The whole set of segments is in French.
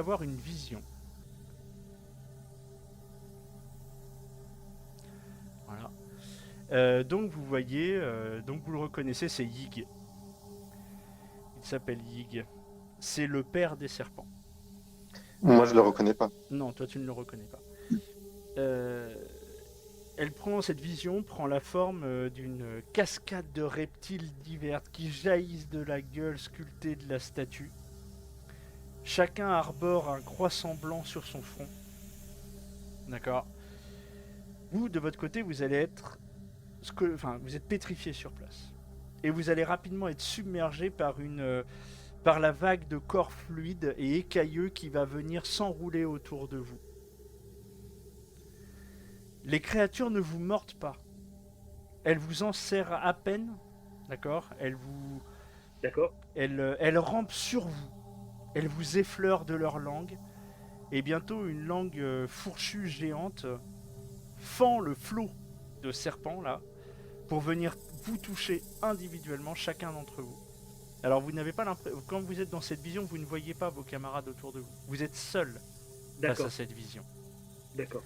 avoir une vision. Voilà. Donc vous voyez, donc vous le reconnaissez, c'est Yig. Il s'appelle Yig. C'est le père des serpents. Moi, je le reconnais pas. Non, toi tu ne le reconnais pas. Euh, cette vision prend la forme d'une cascade de reptiles divers qui jaillissent de la gueule sculptée de la statue. Chacun arbore un croissant blanc sur son front. D'accord. Vous, de votre côté, vous allez être... vous êtes pétrifié sur place. Et vous allez rapidement être submergé par la vague de corps fluides et écailleux qui va venir s'enrouler autour de vous. Les créatures ne vous mordent pas. Elles vous enserrent à peine, d'accord. D'accord. Elles rampent sur vous. Elles vous effleurent de leur langue. Et bientôt, une langue fourchue géante fend le flot de serpents, là, pour venir vous toucher individuellement, chacun d'entre vous. Alors, vous n'avez pas l'impression... Quand vous êtes dans cette vision, vous ne voyez pas vos camarades autour de vous. Vous êtes seul face à cette vision. D'accord.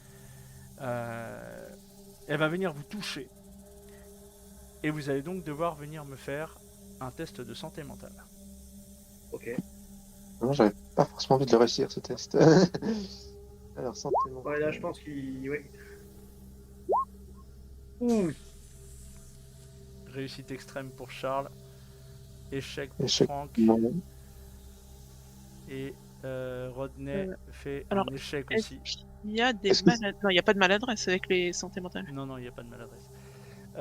Elle va venir vous toucher. Et vous allez donc devoir venir me faire un test de santé mentale. Ok. Non, j'avais pas forcément envie de le réussir, ce test. Alors, santé mentale. Ouais, là, je pense qu'il... Ouais. Réussite extrême pour Charles. Échec pour Échec. Franck. Non. Et Rodney fait alors, un échec est-ce aussi. Il y a des Est-ce que- maladresses. Non, il n'y a pas de maladresse avec les santé mentales. Non, il n'y a pas de maladresse.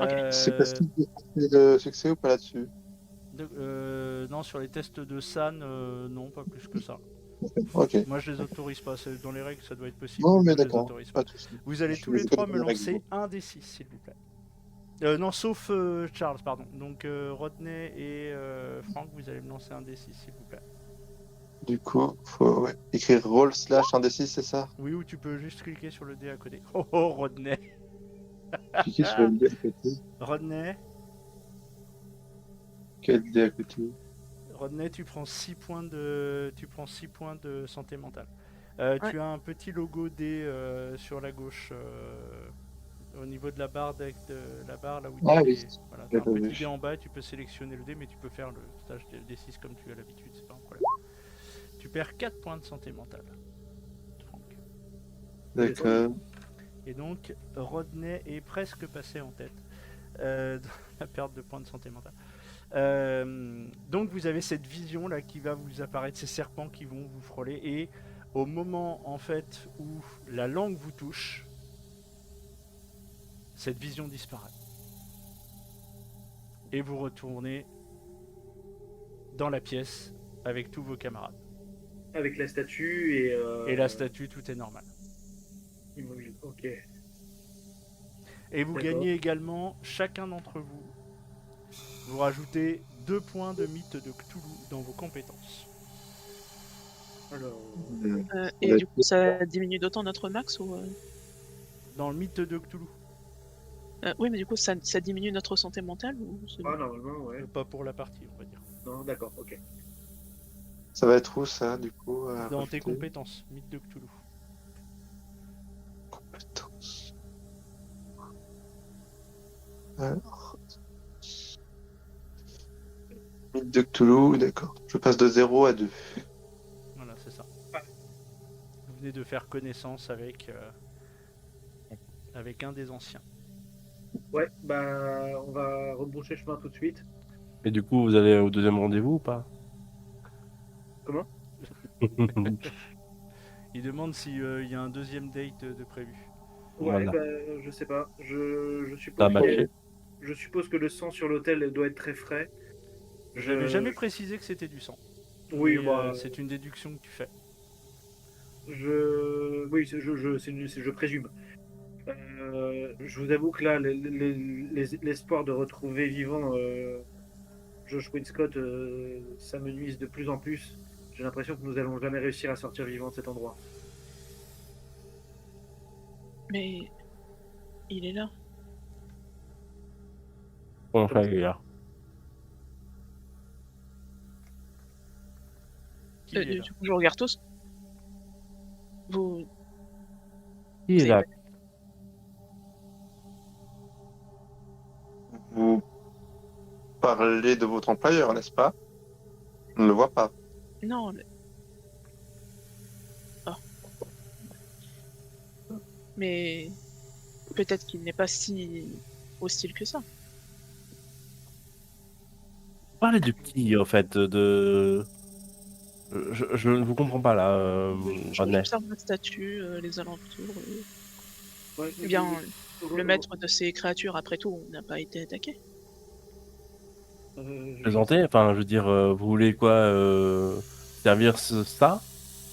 Ok. C'est possible de passer le succès ou pas là-dessus? Non, sur les tests de San, non, pas plus que ça. Ok. Moi, je les autorise pas. Dans les règles, ça doit être possible. Non, mais je les d'accord. autorise pas. Pas de souci. Vous allez Je tous les les trois me connais les lancer règles. un des 6, s'il vous plaît. Non, sauf Charles, pardon. Donc Rodney et Franck, vous allez me lancer un des 6, s'il vous plaît. Du coup, faut écrire roll / 1d6, c'est ça? Oui, ou tu peux juste cliquer sur le dé à côté. Oh, Rodney. Cliquez sur le dé à côté. Rodney, Quel dé à côté? Rodney, tu prends 6 points de santé mentale. Ouais. Tu as un petit logo dé sur la gauche, au niveau de la barre, la barre là où Ah tu oui. voilà, t'as un J'avais petit vu. dé en bas, tu peux sélectionner le dé, mais tu peux faire le stage des 6 comme tu as l'habitude, c'est pas un problème. Tu perds 4 points de santé mentale, Franck. D'accord. Et donc, Rodney est presque passé en tête dans la perte de points de santé mentale. Donc vous avez cette vision là qui va vous apparaître, ces serpents qui vont vous frôler, et au moment en fait où la langue vous touche, cette vision disparaît. Et vous retournez dans la pièce avec tous vos camarades. Avec la statue et... Et la statue, tout est normal. Immobile, ok. Et vous D'accord. gagnez également, chacun d'entre vous, vous rajoutez 2 points de mythe de Cthulhu dans vos compétences. Alors... Et Ouais. du coup, ça diminue d'autant notre max ou Dans le mythe de Cthulhu. Oui, mais du coup, ça diminue notre santé mentale ou Ah, normalement, ouais. Pas pour la partie, on va dire. Non, d'accord, ok. Ça va être où ça, du coup? Dans rajouter tes compétences, mythe de Cthulhu. Compétences. Alors. Mythe de Cthulhu, d'accord. Je passe de 0 à 2. Voilà, c'est ça. Ouais. Vous venez de faire connaissance avec un des anciens. Ouais, bah, on va rebroucher chemin tout de suite. Et du coup, vous allez au deuxième rendez-vous ou pas? Comment? Il demande s'il y a un deuxième date de prévu. Ouais, Voilà. bah, je sais pas. Je Ça a suppose matché. je suppose que le sang sur l'autel doit être très frais. Je n'avais jamais précisé que c'était du sang. Oui, Mais, bah, c'est une déduction que tu fais. oui, je présume. Je vous avoue que là, l'espoir de retrouver vivant Josh Winscott, ça me nuise de plus en plus. J'ai l'impression que nous allons jamais réussir à sortir vivant de cet endroit. Mais il est là. Bon, enfin, les gars. Qui est là Du coup, je regarde tous. Vous, Qui est avez là? Vous parlez de votre employeur, n'est-ce pas? On ne le voit pas. Non. Ah. Mais peut-être qu'il n'est pas si hostile que ça. Parlez du petit, en fait, de... Je ne vous comprends pas, là, Rodney. J'observe la statue, les alentours. Ouais, Eh bien, je- le maître de ces créatures, après tout, n'a pas été attaqué. je- Présenter, enfin, je veux dire, vous voulez quoi, servir ça?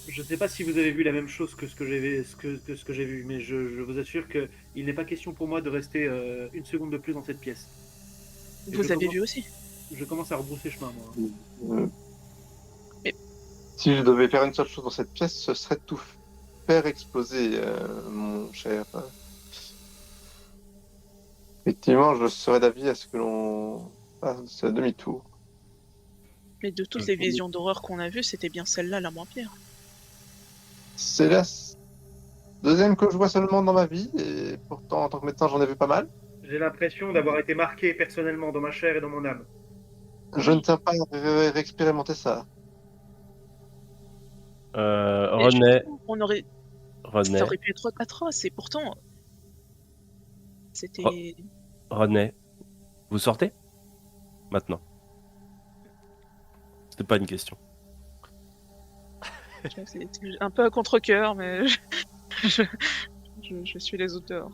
Je ne sais pas si vous avez vu la même chose que ce que j'ai vu, mais je vous assure que il n'est pas question pour moi de rester une seconde de plus dans cette pièce. Et Vous avez vu aussi. je commence à rebrousser chemin, moi. Euh, Mais- Si je devais faire une seule chose dans cette pièce, ce serait de tout faire exploser, mon cher. Effectivement, je serais d'avis à ce que l'on fasse demi-tour. Mais de toutes les visions d'horreur qu'on a vues, c'était bien celle-là la moins pire. C'est la deuxième que je vois seulement dans ma vie, et pourtant, en tant que médecin, j'en ai vu pas mal. J'ai l'impression d'avoir été marqué personnellement dans ma chair et dans mon âme. Je ne tiens pas à réexpérimenter ça. Mais Rodney, ça aurait pu être atroce, et pourtant, c'était... Rodney, vous sortez? Maintenant. C'était pas une question. C'est un peu à contre-cœur, mais je suis les auteurs.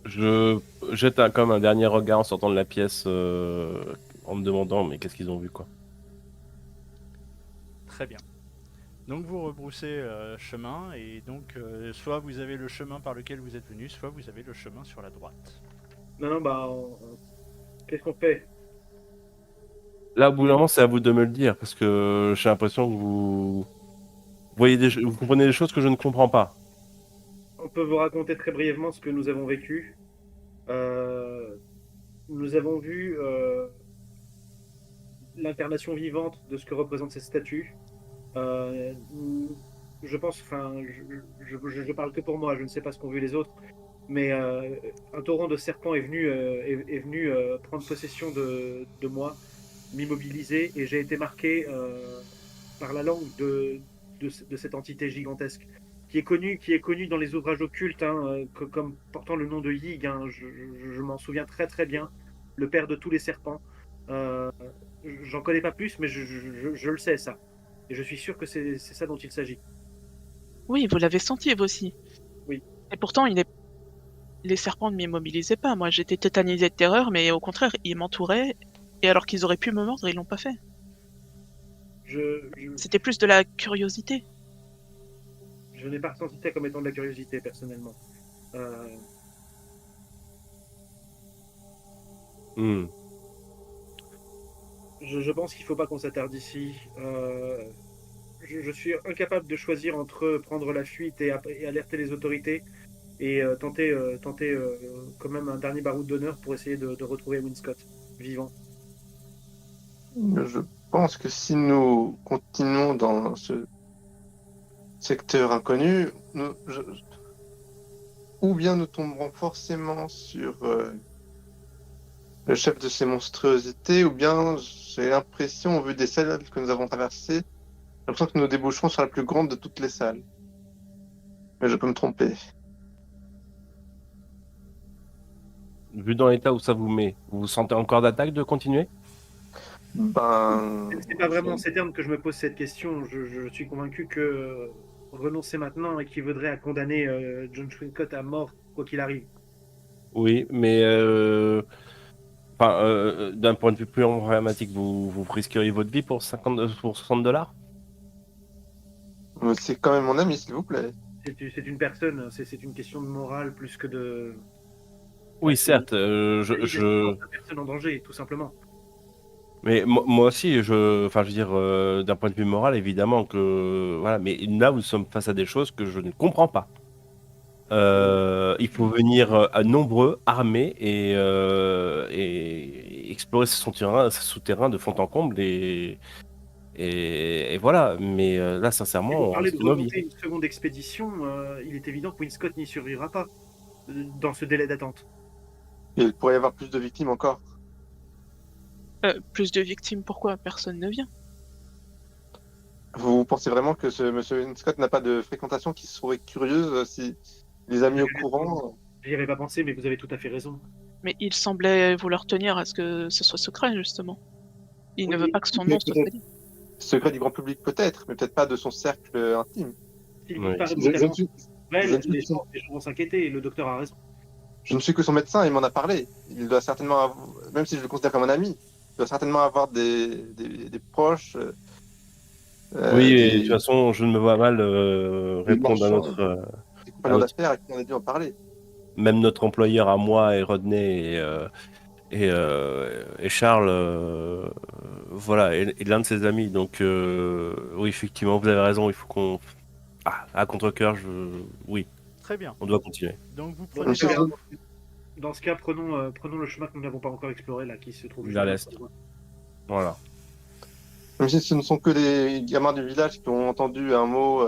Je jette comme un dernier regard en sortant de la pièce, en me demandant, mais qu'est-ce qu'ils ont vu, quoi. Très bien. Donc vous rebroussez chemin, et donc soit vous avez le chemin par lequel vous êtes venu, soit vous avez le chemin sur la droite. Non, bah, qu'est-ce qu'on fait? Là, au bout d'un moment, c'est à vous de me le dire, parce que j'ai l'impression que vous voyez vous comprenez des choses que je ne comprends pas. On peut vous raconter très brièvement ce que nous avons vécu. Nous avons vu l'incarnation vivante de ce que représente cette statue. Je pense, enfin, je parle que pour moi, je ne sais pas ce qu'ont vu les autres, mais un torrent de serpents est venu prendre possession de moi, m'immobiliser, et j'ai été marqué par la langue de cette entité gigantesque, qui est connue dans les ouvrages occultes, hein, comme portant le nom de Yig. Hein, je m'en souviens très très bien, le père de tous les serpents. Euh, J'en connais pas plus, mais je le sais, ça. Et je suis sûr que c'est ça dont il s'agit. Oui, vous l'avez senti, vous aussi. Oui. Et pourtant, les serpents ne m'immobilisaient pas. Moi, j'étais tétanisée de terreur, mais au contraire, ils m'entouraient. Et alors qu'ils auraient pu me mordre, ils l'ont pas fait. C'était plus de la curiosité. Je n'ai pas ressenti ça comme étant de la curiosité, personnellement. Hmm. Je pense qu'il ne faut pas qu'on s'attarde ici. Je suis incapable de choisir entre prendre la fuite et alerter les autorités, et tenter quand même un dernier baroud d'honneur pour essayer de retrouver Winscott vivant. Je pense que si nous continuons dans ce secteur inconnu, ou bien nous tomberons forcément sur le chef de ces monstruosités, ou bien j'ai l'impression, au vu des salles que nous avons traversées, j'ai l'impression que nous déboucherons sur la plus grande de toutes les salles. Mais je peux me tromper. Vu dans l'état où ça vous met, vous vous sentez encore d'attaque de continuer? Ben, C'est pas vraiment en ces termes que je me pose cette question. Je suis convaincu que renoncer maintenant équivaudrait à condamner John Winscott à mort, quoi qu'il arrive. Oui, mais d'un point de vue plus dramatique, vous risqueriez votre vie pour 60 $? c'est quand même mon ami, s'il vous plaît. C'est une personne, c'est une question de morale plus que de. Oui, c'est certes, une personne en danger, tout simplement. mais moi aussi, enfin, je veux dire, d'un point de vue moral, évidemment que, voilà, mais là, nous sommes face à des choses que je ne comprends pas. Il faut venir à nombreux, armés, et explorer son souterrain de fond en comble, et Et voilà, mais là, Si sincèrement, vous on parlez de risque nos vies. remonter une seconde expédition, il est évident que Winscott n'y survivra pas dans ce délai d'attente. Et il pourrait y avoir plus de victimes encore. Plus de victimes, pourquoi personne ne vient? Vous pensez vraiment que ce monsieur Scott n'a pas de fréquentation qui serait curieuse si les a mis au courant? J'y avais pas pensé, mais vous avez tout à fait raison. Mais il semblait vouloir tenir à ce que ce soit secret, justement. Il ne Oui, veut pas que son mais nom soit peut-être- connu. Secret du grand public peut-être, mais peut-être pas de son cercle intime. S'il Oui. disparaît Je brutalement, ne suis, Well, je ne suis les que son- gens vont s'inquiéter, et le docteur a raison. je ne suis que son médecin, il m'en a parlé. Il doit certainement même si je le considère comme un ami, il doit certainement avoir des proches, Oui, et de des, toute façon, je ne me vois mal des répondre à marchands, des compagnons notre- d'affaires à qui on a dû en parler. même notre employeur à moi et Rodney et Charles, voilà, et l'un de ses amis. Donc, oui, effectivement, vous avez raison, il faut qu'on. Ah, à contre-cœur, oui, Très bien. on doit continuer. Donc vous Bon, prenez Monsieur par... Zone. dans ce cas, prenons le chemin que nous n'avons pas encore exploré, là, qui se trouve juste Vers à l'est. l'autre. Voilà. Même si ce ne sont que des gamins du village qui ont entendu un mot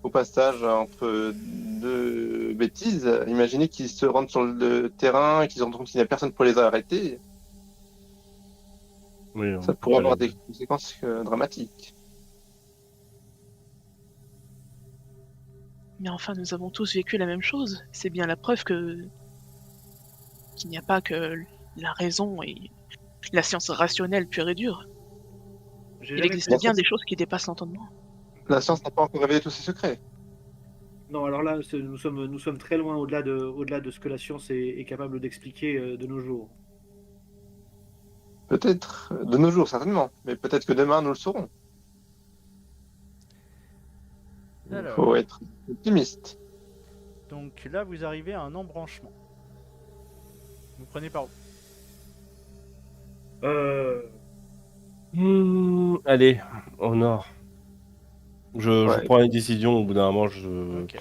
au passage entre deux bêtises, imaginez qu'ils se rendent sur le terrain et qu'ils entendent qu'il n'y a personne pour les arrêter, Oui, ça pourrait avoir des conséquences dramatiques. Mais enfin, nous avons tous vécu la même chose. C'est bien la preuve qu'il n'y a pas que la raison et la science rationnelle pure et dure. J'ai Il jamais existe Bien bien sûr. des choses qui dépassent l'entendement. La science n'a pas encore révélé tous ses secrets. Non, alors là, nous sommes très loin au-delà de ce que la science est capable d'expliquer de nos jours. Peut-être, de nos jours certainement, mais peut-être que demain nous le saurons. Il Alors. faut être optimiste. Donc là, vous arrivez à un embranchement. Vous prenez par où? Allez, au nord. Je Ouais. prends une décision, au bout d'un moment, je Ok.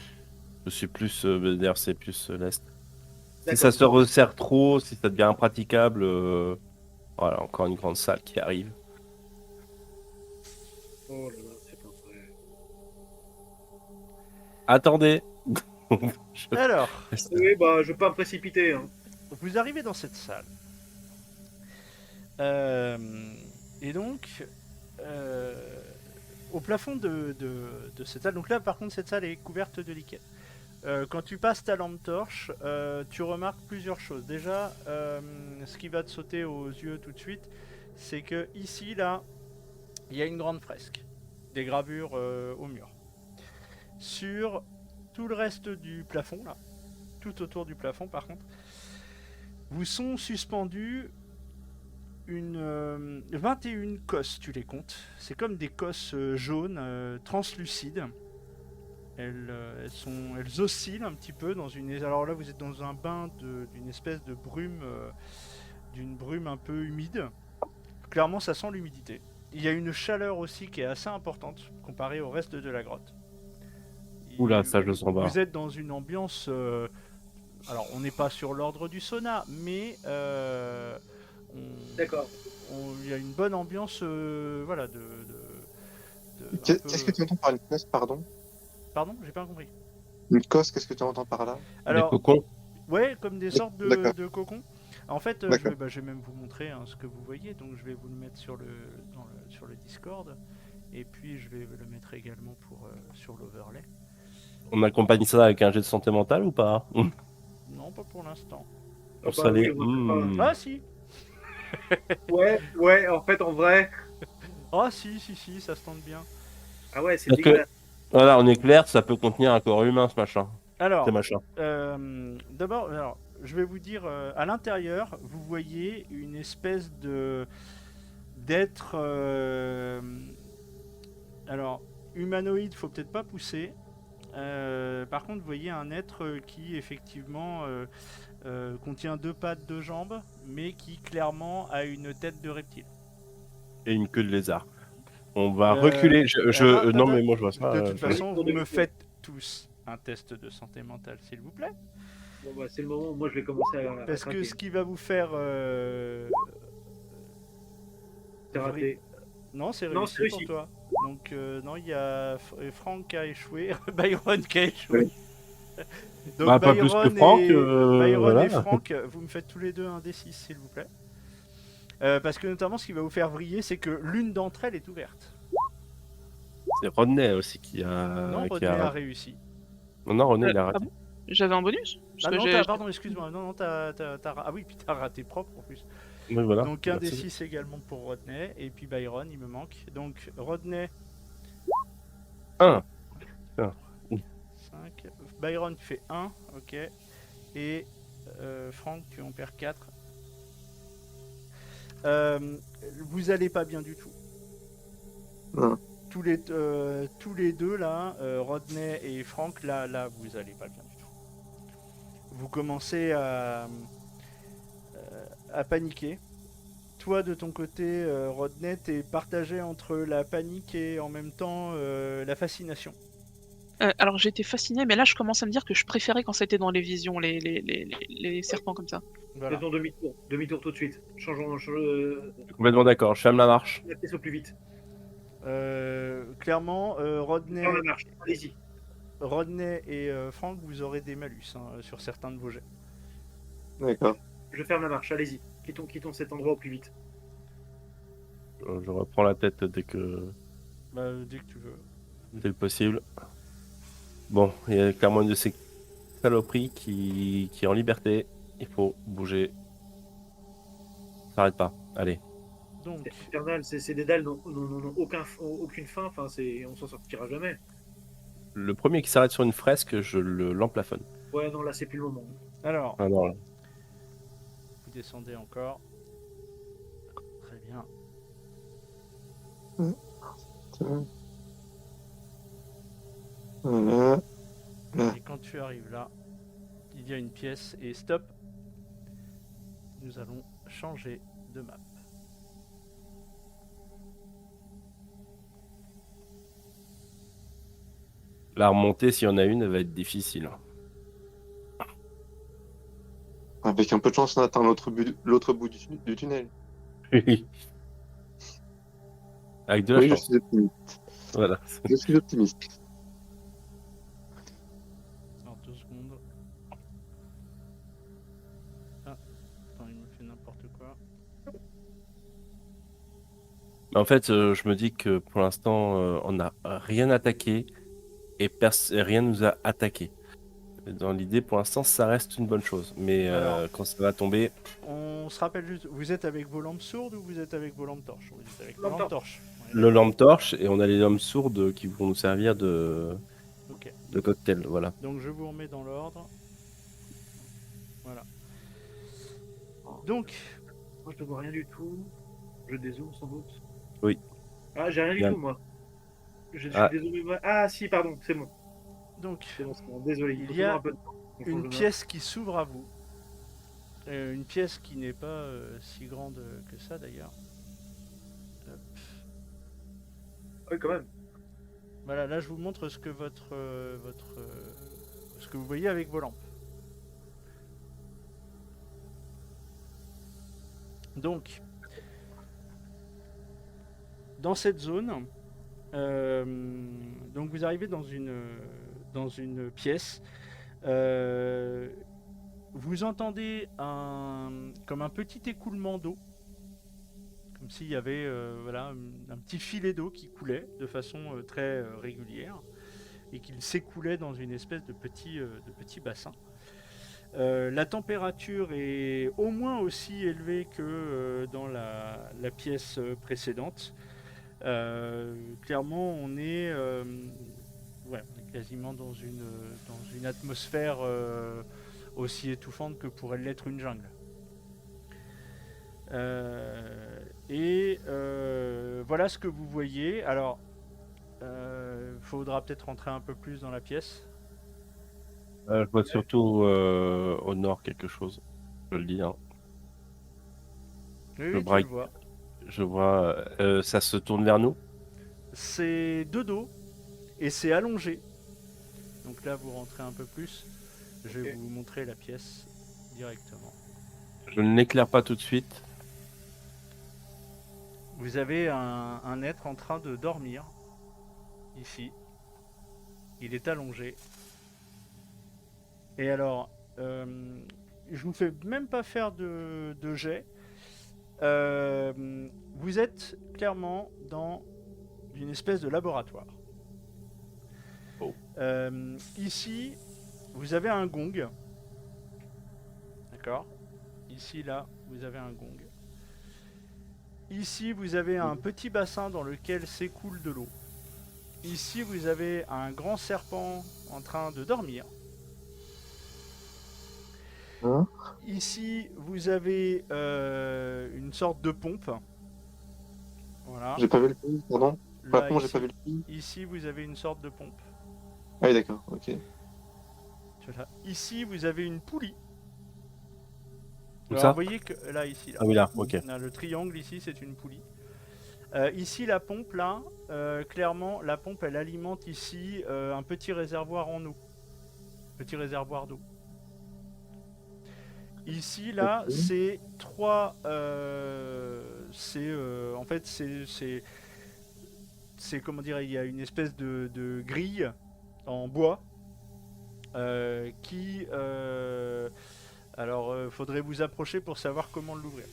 suis plus. D'ailleurs, c'est plus l'est. Si D'accord. ça se resserre trop, si ça devient impraticable, voilà, encore une grande salle qui arrive. Oh là là, c'est pas vrai. Attendez. Alors, Oui, bah, je vais pas me précipiter. Hein. vous arrivez dans cette salle. Et donc, au plafond de cette salle, donc là par contre cette salle est couverte de liquide. Quand tu passes ta lampe torche, tu remarques plusieurs choses. Déjà, ce qui va te sauter aux yeux tout de suite, c'est que ici, là, il y a une grande fresque, des gravures au mur. Sur tout le reste du plafond, là, tout autour du plafond par contre, vous sont suspendus 21 cosses, tu les comptes. C'est comme des cosses jaunes, translucides. Elles oscillent un petit peu dans une. Alors là, vous êtes dans un bain d'une espèce de brume, d'une brume un peu humide. Clairement, ça sent l'humidité. Il y a une chaleur aussi qui est assez importante comparée au reste de la grotte. Oula, ça, je le sens pas. Vous êtes dans une ambiance. Alors, on n'est pas sur l'ordre du sauna, mais D'accord. il y a une bonne ambiance, voilà, de un Qu'est-ce que peu- tu entends par une cosse, pardon? Pardon, j'ai pas compris. Une cosse, qu'est-ce que tu entends par là? Des Alors, cocons. ouais, comme des sortes D'accord. de cocons. En fait, D'accord. je vais même vous montrer ce que vous voyez. Donc, je vais vous le mettre sur le Discord. Et puis, je vais le mettre également sur l'overlay. On accompagne ça avec un jet de santé mentale ou pas? Non, pas pour l'instant. Pour bah, saler. oui, on va Ah, si. Ouais, en fait, en vrai. Ah, si, ça se tente bien. Ah ouais, c'est Parce que- dégueulasse. Voilà, on est clair, ça peut contenir un corps humain, ce machin. Alors, Ces machins. d'abord, je vais vous dire, à l'intérieur, vous voyez une espèce d'être, alors humanoïde, faut peut-être pas pousser. Par contre, vous voyez un être qui effectivement contient 2 pattes, 2 jambes, mais qui clairement a une tête de reptile. Et une queue de lézard. On va Euh, reculer. Non, attends, mais moi, je vois ça. De toute façon, pour vous me demi-tour. faites tous un test de santé mentale, s'il vous plaît. Bon, bah, c'est le moment où moi je vais commencer à. Parce que craquer. ce qui va vous faire C'est raté. Non, c'est Non, réussi c'est pour réussi. toi. Donc, non, il y a Franck qui a échoué, Byron qui a échoué. Donc, Bah, pas plus que Franck, Byron et voilà. Franck, vous me faites tous les deux un D6, s'il vous plaît. Parce que notamment, ce qui va vous faire vriller, c'est que l'une d'entre elles est ouverte. C'est Rodney aussi Non, qui Rodney a a. réussi. Non, Rodney, il a Ah raté. bon? J'avais un bonus? Parce Ah que non, j'ai- pardon, excuse-moi. Non, ah oui, puis t'as raté propre en plus. Oui, voilà. Donc, un Merci. D6 également pour Rodney. Et puis Byron, il me manque. Donc, Rodney, 1. 5. Byron, tu fais 1, ok. Et Franck, tu en perds 4. Vous allez pas bien du tout. Non. Tous les deux là, Rodney et Franck, là, vous allez pas bien du tout. Vous commencez à paniquer. Toi, de ton côté, Rodney, t'es partagé entre la panique et en même temps la fascination. Alors j'étais fascinée, mais là je commence à me dire que je préférais quand c'était dans les visions, les serpents comme ça. Voilà. Faisons demi-tour. Demi-tour tout de suite. Changeons Complètement d'accord. Je ferme la marche. la pièce au plus vite. Clairement, Rodney, Dans la marche. Allez-y. Rodney et Franck, vous aurez des malus sur certains de vos jets. D'accord. Je ferme la marche. Allez-y. Quittons cet endroit au plus vite. Je reprends la tête dès que Dès que tu veux. c'est possible. Bon, il y a clairement une de ces saloperies qui est en liberté. Il faut bouger. Ça s'arrête pas. Allez. Donc, C'est infernal. Ces dédales n'ont aucune fin. Enfin, on s'en sortira jamais. Le premier qui s'arrête sur une fresque, je l'emplafonne. Ouais, non, là, c'est plus le moment. alors, Ah non, là. vous descendez encore. Très bien. Voilà. Et quand tu arrives là, il y a une pièce et stop. Nous allons changer de map. La remontée, s'il y en a une, elle va être difficile. Avec un peu de chance, on atteint l'autre bout du tunnel. Avec de la Oui, je chance. suis optimiste. Voilà. Je suis optimiste. Alors 2 secondes. Ah, attends, il me fait n'importe quoi. Mais en fait, je me dis que pour l'instant, on n'a rien attaqué et rien nous a attaqué. Dans l'idée, pour l'instant, ça reste une bonne chose. Mais Alors. quand ça va tomber, On se rappelle juste, vous êtes avec vos lampes sourdes ou vous êtes avec vos lampes torches? Vous êtes avec vos Lampe lampes torches. Ouais, le lampe torche et on a les lampes sourdes qui vont nous servir de ok. cocktail. Voilà. Donc je vous remets dans l'ordre. Voilà. Donc, Moi, je ne vois rien du tout. Je dézoome sans doute. Oui. Ah, j'ai rien du Bien. tout, moi. Je Ah. suis désolé. Ah, si, pardon, c'est bon. donc C'est bon, c'est bon. Désolé. Il faut y a toujours un peu de temps. On change une de pièce qui s'ouvre à vous. Une pièce qui n'est pas si grande que ça d'ailleurs. Hop. map. Oui, quand même. Voilà, là je vous montre ce que ce que vous voyez avec vos lampes. Donc, dans cette zone, donc vous arrivez dans une pièce. Vous entendez comme un petit écoulement d'eau, comme s'il y avait voilà, un petit filet d'eau qui coulait de façon très régulière et qu'il s'écoulait dans une espèce de petit bassin. La température est au moins aussi élevée que dans la pièce précédente. Clairement, on est quasiment dans une atmosphère aussi étouffante que pourrait l'être une jungle. Voilà ce que vous voyez. Alors, faudra peut-être rentrer un peu plus dans la pièce. Je vois surtout au nord quelque chose. Je le dis. Hein. Oui, Je tu braille. le vois. Je vois. Ça se tourne vers nous. C'est de dos et c'est allongé. Donc là, vous rentrez un peu plus. Je vais vous montrer la pièce directement. Je ne l'éclaire pas tout de suite. vous avez un être en train de dormir ici. Il est allongé. Et alors, je vous fais même pas faire de jet. Vous êtes clairement dans une espèce de laboratoire. Oh. Ici, vous avez un gong. D'accord ? Ici, là, vous avez un gong. Ici, vous avez un petit bassin dans lequel s'écoule de l'eau. Ici, vous avez un grand serpent en train de dormir. Hein? Ici, vous avez une sorte de pompe. Voilà. J'ai pas vu le pays, pardon. Là, Par contre, j'ai ici, pas vu le pays. ici, vous avez une sorte de pompe. Ah oui, d'accord, ok. Voilà. Ici, vous avez une poulie. Où Alors, ça vous voyez que là, ici, là. Ah oui, là, ok. Là, le triangle ici, c'est une poulie. Ici, la pompe, là, clairement, la pompe, elle alimente ici un petit réservoir en eau. Petit réservoir d'eau. Ici, là, Ok. c'est trois. En fait, c'est comment dire, il y a une espèce de grille en bois qui. Alors, faudrait vous approcher pour savoir comment l'ouvrir.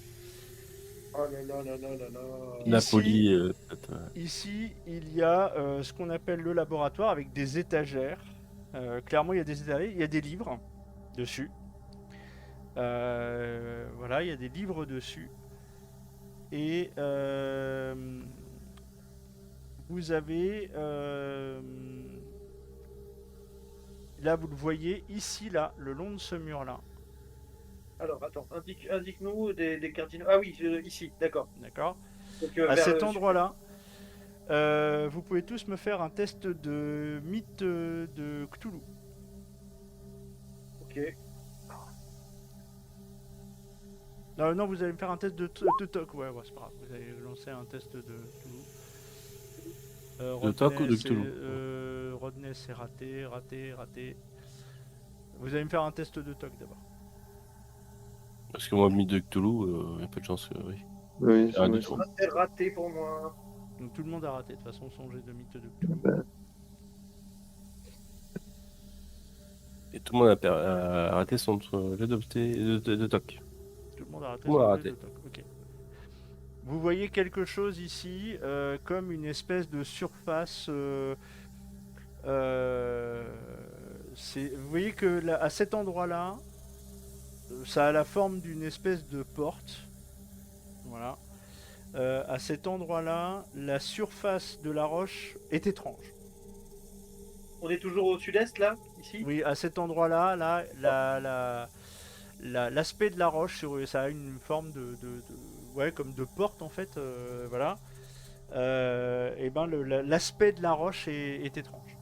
Oh là là là là là là. Napoli, Ici, il y a ce qu'on appelle le laboratoire avec des étagères. Clairement, il y a des étagères, il y a des livres dessus. Voilà, il y a des livres dessus. Et vous avez... là, vous le voyez, ici, là, le long de ce mur-là. Alors, attends, indique-nous des cardinaux. Ah oui, ici, d'accord. D'accord ? Donc, À vers cet le- endroit-là, vous pouvez tous me faire un test de mythe de Cthulhu. Ok. Non, vous allez me faire un test de TOC, ouais, c'est pas grave. Vous allez lancer un test de Cthulhu. De TOC ou de c'est, Cthulhu Rodney, c'est raté. Vous allez me faire un test de TOC d'abord. Parce que moi, mythe de Cthulhu, il y a peu de chance que oui. Oui, Ah, du oui. tout. C'est raté pour moi. Donc tout le monde a raté, de toute façon, son jet de mythe de Cthulhu. Et tout le monde a raté son jet de TOC. Tout le monde a raté Tout le monde son a jet de raté. TOC, ok. Vous voyez quelque chose ici, comme une espèce de surface... vous voyez que là, à cet endroit-là, ça a la forme d'une espèce de porte. Voilà. À cet endroit-là, la surface de la roche est étrange. On est toujours au sud-est, là, ici. Oui, à cet endroit-là, l'aspect de la roche, ça a une forme ouais, comme de porte en fait. Voilà. Et ben l'aspect de la roche est étrange.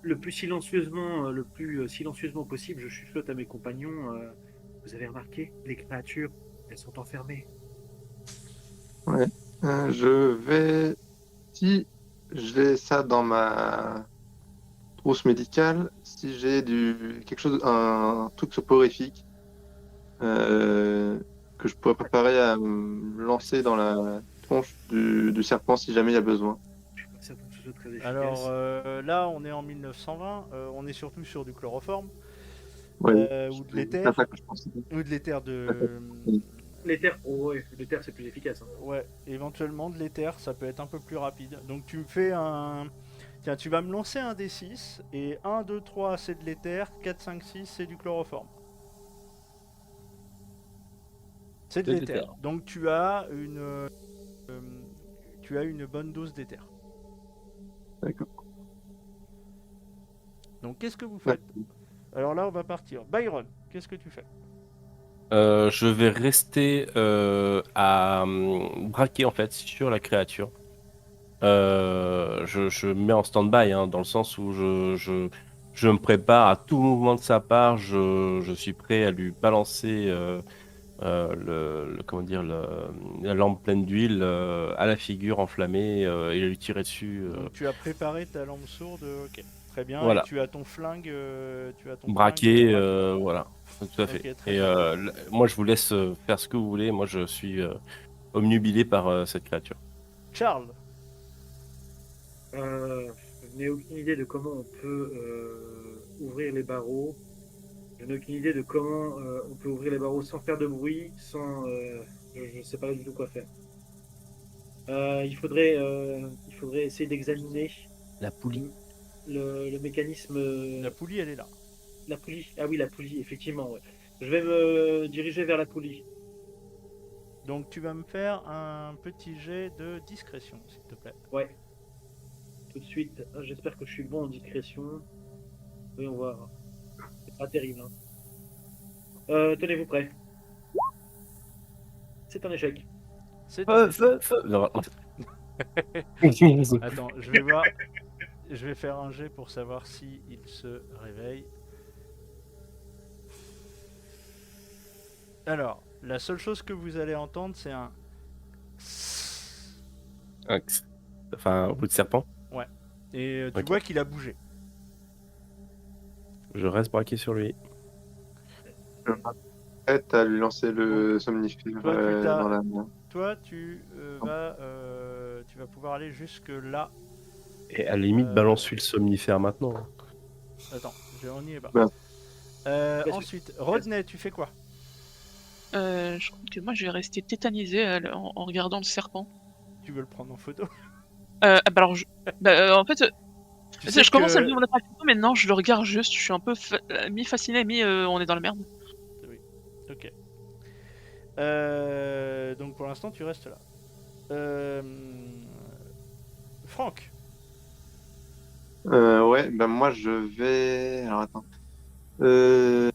Le plus silencieusement possible, je chuchote à mes compagnons. Vous avez remarqué, les créatures, elles sont enfermées. Je vais. Si j'ai ça dans ma trousse médicale, si j'ai un truc soporifique que je pourrais préparer à me lancer dans la tronche du serpent si jamais il y a besoin. Je suis pas certain que ce soit très efficace. Alors là, on est en 1920. On est surtout sur du chloroforme Ouais, ou de c'est l'éther, ça que je pensais. ou de l'éther de. L'éther, ouais, l'éther c'est plus efficace. Hein. Ouais, éventuellement de l'éther, ça peut être un peu plus rapide. Donc tu me fais un. Tiens, tu vas me lancer un D6, et 1, 2, 3 c'est de l'éther, 4, 5, 6 c'est du chloroforme. C'est de C'est de l'éther. l'éther. Donc tu as une bonne dose d'éther. D'accord. Donc qu'est-ce que vous faites? Alors là on va partir. Byron, qu'est-ce que tu fais? Je vais rester à braquer en fait sur la créature. Je me mets en stand-by hein, dans le sens où je me prépare à tout mouvement de sa part. Je suis prêt à lui balancer comment dire, la lampe pleine d'huile à la figure enflammée et lui tirer dessus. Donc tu as préparé ta lampe sourde, ok. Très bien, Voilà. et tu as ton flingue, Braqué, braqué. voilà, tout à fait. Ok, très Et bien. moi, je vous laisse faire ce que vous voulez. Moi, je suis obnubilé par cette créature. Charles, Je n'ai aucune idée de comment on peut ouvrir les barreaux. Je n'ai aucune idée de comment on peut ouvrir les barreaux sans faire de bruit, sans. Je ne sais pas du tout quoi faire. Il faudrait essayer d'examiner La poulie. le mécanisme. la poulie, elle est là. La poulie. Ah oui, la poulie, effectivement. Ouais. Je vais me diriger vers la poulie. Donc tu vas me faire un petit jet de discrétion, s'il te plaît. Ouais. Tout de suite. J'espère que je suis bon en discrétion. Voyons voir. C'est pas terrible. Hein. Tenez-vous prêts. C'est un échec. C'est un échec. Non. Attends, je vais voir. Je vais faire un jet pour savoir si il se réveille. Alors, la seule chose que vous allez entendre, c'est un. Enfin, au bout de serpent. Et tu Ok. vois qu'il a bougé. Je reste braqué sur lui. Prête à lui lancer le somnifère Toi, tu t'as- dans la main. Toi, tu vas pouvoir aller jusque là. Et à la limite, balance-lui le somnifère maintenant. Attends, on y est pas. Bah. Ensuite, Rodney, tu fais quoi? Je crois que moi je vais rester tétanisé en regardant le serpent. Tu veux le prendre en photo? Alors, en fait, Tu sais je commence à le que- vivre la photo, mais non, je le regarde juste. Je suis un peu mi-fasciné, on est dans la merde. Ok. Donc pour l'instant, tu restes là. Franck, Ouais, ben moi je vais. Alors attends. Euh,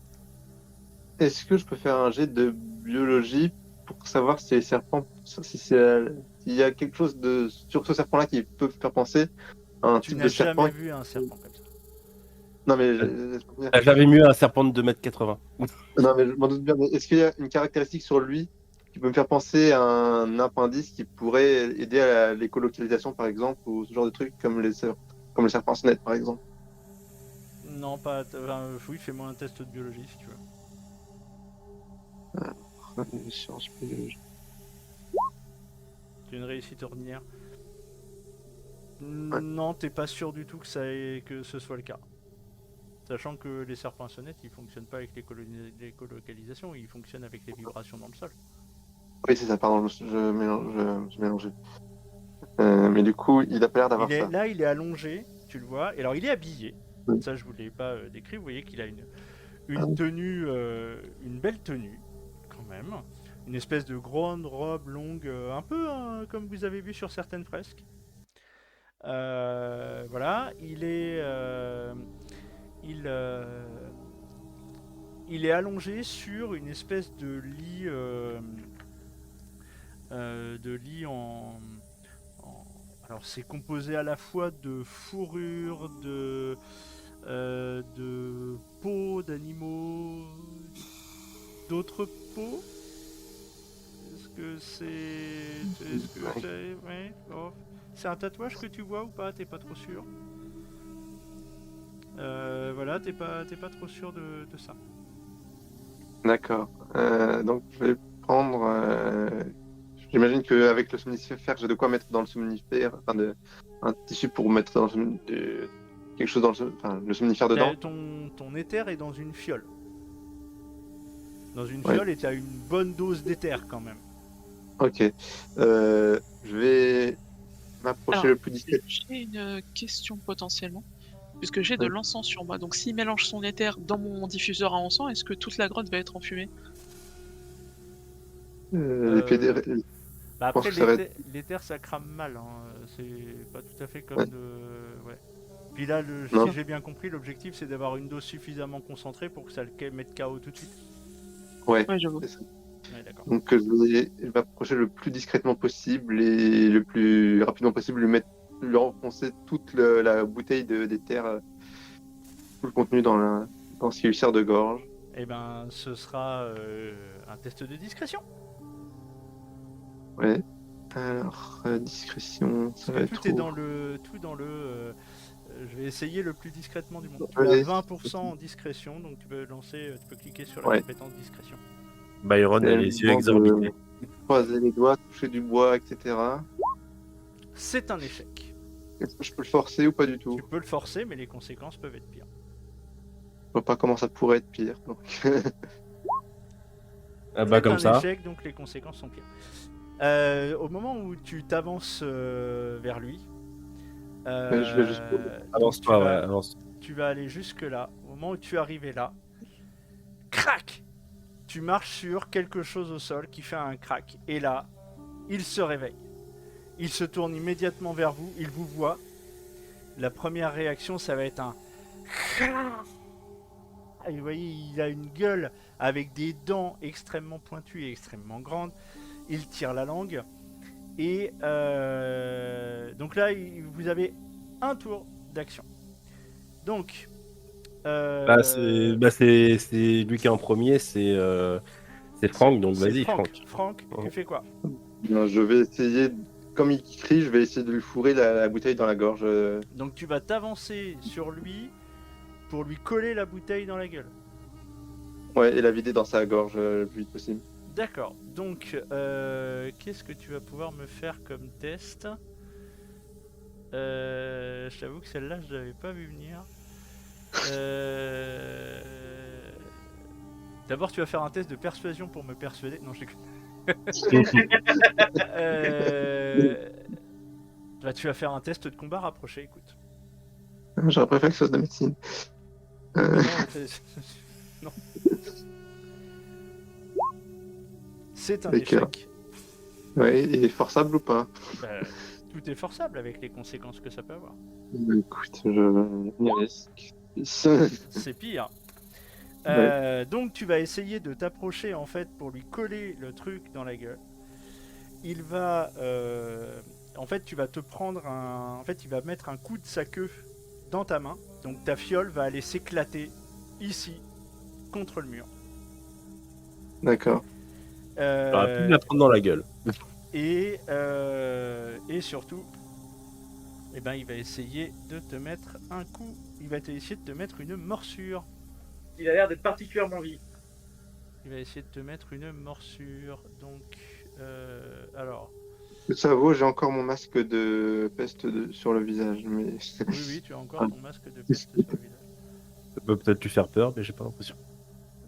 Est-ce que je peux faire un jet de biologie pour savoir si les serpents, s'il y a quelque chose de sur ce serpent-là qui peut faire penser à un tu type n'as de serpent? jamais vu un serpent comme ça. Non mais J'avais mieux un serpent de 2,80 m. non mais je m'en doute bien. Mais est-ce qu'il y a une caractéristique sur lui qui peut me faire penser à un appendice qui pourrait aider à l'écolocalisation par exemple ou ce genre de trucs comme comme le serpent sonnette par exemple? Non, pas. Oui, fais-moi un test de biologie si tu veux. Sciences, biologie. C'est une réussite ordinaire. Non, t'es pas sûr du tout que que ce soit le cas. Sachant que les serpents à sonnette, ils fonctionnent pas avec l'écolocalisation, ils fonctionnent avec les vibrations dans le sol. Oui, c'est ça, pardon, je mélangeais. Mais du coup, il a pas l'air d'avoir ça. Là, il est allongé, tu le vois. Et alors, il est habillé. Oui. Ça, je vous l'ai pas décrit. Vous voyez qu'il a Ah une oui. tenue, une belle tenue, quand même. Une espèce de grande robe longue, un peu comme vous avez vu sur certaines fresques. Voilà, il est allongé sur une espèce de lit alors c'est composé à la fois de fourrure, de peau d'animaux, d'autres peaux. Est-ce que ouais, oh. C'est un tatouage que tu vois ou pas? T'es pas trop sûr. Voilà, t'es pas trop sûr de ça. D'accord. Donc, je vais prendre. J'imagine qu'avec le somnifère, j'ai de quoi mettre dans le somnifère, un tissu pour mettre dans quelque chose dans le somnifère dedans. Ton éther est dans une fiole. Dans une Ouais. fiole et t'as une bonne dose d'éther quand même. Ok. Je vais m'approcher Alors, le plus discret. J'ai une question potentiellement. Puisque j'ai de Oui. l'encens sur moi, donc s'il mélange son éther dans mon diffuseur à encens, est-ce que toute la grotte va être enfumée? Les pieds des- Bah pense après, que ça va l'éther ça crame mal. Hein. C'est pas tout à fait comme Ouais. Ouais. Puis là, Non. si j'ai bien compris, l'objectif c'est d'avoir une dose suffisamment concentrée pour que ça le mette KO tout de suite. Ouais. Ouais, j'avoue. C'est ça. Ouais, d'accord. Donc, je vais m'approcher le plus discrètement possible et le plus rapidement possible lui enfoncer toute la bouteille d'éther, tout le contenu dans ce qui lui sert de gorge. eh ben, ce sera un test de discrétion. Ouais. Alors, discrétion, ça va Parce que être tout est où? dans le. Je vais essayer le plus discrètement du monde. Tu Allez. as 20% en discrétion, donc tu peux cliquer sur la Ouais. compétence discrétion. Byron a C'est les yeux le moment de exorbités. croiser les doigts, toucher du bois, etc. C'est un échec. Est-ce que je peux le forcer ou pas du tout? Tu peux le forcer, mais les conséquences peuvent être pires. Je vois pas comment ça pourrait être pire. Donc. Ah bah C'est comme un ça. échec, donc les conséquences sont pires. Au moment où tu t'avances vers lui, Je vais juste- Avance tu pas, vas- ouais, avance. tu vas aller jusque là. Au moment où tu es arrivé là, crac, tu marches sur quelque chose au sol qui fait un crack. Et là, il se réveille. Il se tourne immédiatement vers vous. Il vous voit. La première réaction, ça va être un. Et vous voyez, il a une gueule avec des dents extrêmement pointues et extrêmement grandes. Il tire la langue. Et donc là, vous avez un tour d'action. Donc. C'est lui qui est en premier, c'est Franck, donc c'est vas-y Franck. Franck. Franck, Oh. tu fais quoi? Non, je vais essayer, comme il crie, je vais essayer de lui fourrer la bouteille dans la gorge. Donc tu vas t'avancer sur lui pour lui coller la bouteille dans la gueule. Ouais, et la vider dans sa gorge le plus vite possible. D'accord. Donc, qu'est-ce que tu vas pouvoir me faire comme test? Je t'avoue que celle-là, je l'avais pas vu venir. D'abord, tu vas faire un test de persuasion pour me persuader. Non, je déconne. Bah, tu vas faire un test de combat rapproché, écoute. J'aurais préféré quelque chose de médecine. Non, non. C'est un Avec, échec. Ouais, et forçable ou pas? Bah, tout est forçable avec les conséquences que ça peut avoir. Écoute, je m'y risque. C'est pire. Donc tu vas essayer de t'approcher en fait pour lui coller le truc dans la gueule. Il va, en fait, tu vas te prendre un, en fait, il va mettre un coup de sa queue dans ta main. Donc ta fiole va aller s'éclater ici contre le mur. D'accord. J'aurais pu me la prendre dans la gueule. Et surtout, eh ben, il va essayer de te mettre un coup. Il va essayer de te mettre une morsure. Il a l'air d'être particulièrement vif. Il va essayer de te mettre une morsure. Donc, alors. Ça vaut, j'ai encore mon masque de peste sur le visage. Mais... Oui, tu as encore ton masque de peste sur le visage. Ça peut peut-être lui faire peur, mais j'ai pas l'impression.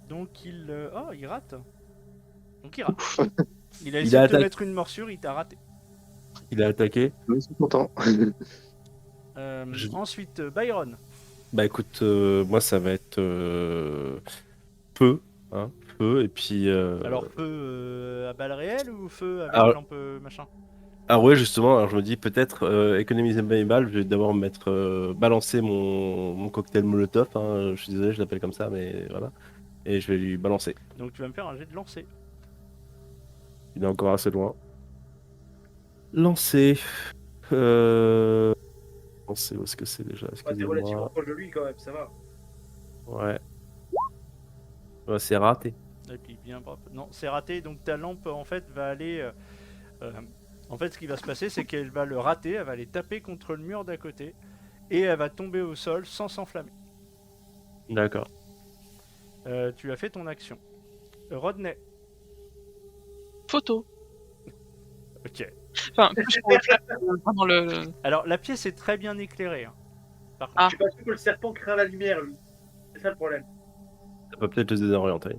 Donc, il rate. Donc, il rate. Il a Il essayé a de te attaqué. mettre une morsure, il t'a raté. Il a attaqué. Je suis content. Ensuite, Byron. Bah écoute, moi ça va être feu, hein, feu, et puis. Alors, feu à balles réelles ou feu avec Alors- lampe machin? Ah ouais, justement, alors je me dis peut-être économiser mes balles, je vais d'abord mettre balancer mon cocktail Molotov, hein, je suis désolé, je l'appelle comme ça, mais voilà. Et je vais lui balancer. Donc, tu vas me faire un jet de lancer. Il est encore assez loin. Lancer. Lancer, où est-ce que c'est déjà? T'es Excusez-moi. relativement proche de lui quand même, ça va. Ouais. Ouais, c'est raté. Et puis, bien bravo. Non, c'est raté. Donc, ta lampe, en fait, va aller. En fait, ce qui va se passer, c'est qu'elle va le rater, elle va aller taper contre le mur d'à côté, et elle va tomber au sol sans s'enflammer. D'accord. Tu as fait ton action. Rodney. Photo. Ok. Enfin, plus pour le flash, vraiment le. Alors, la pièce est très bien éclairée. Hein. Par contre. Ah. Je suis pas sûr que le serpent craint la lumière, lui. C'est ça le problème. Ça peut peut-être le désorienter.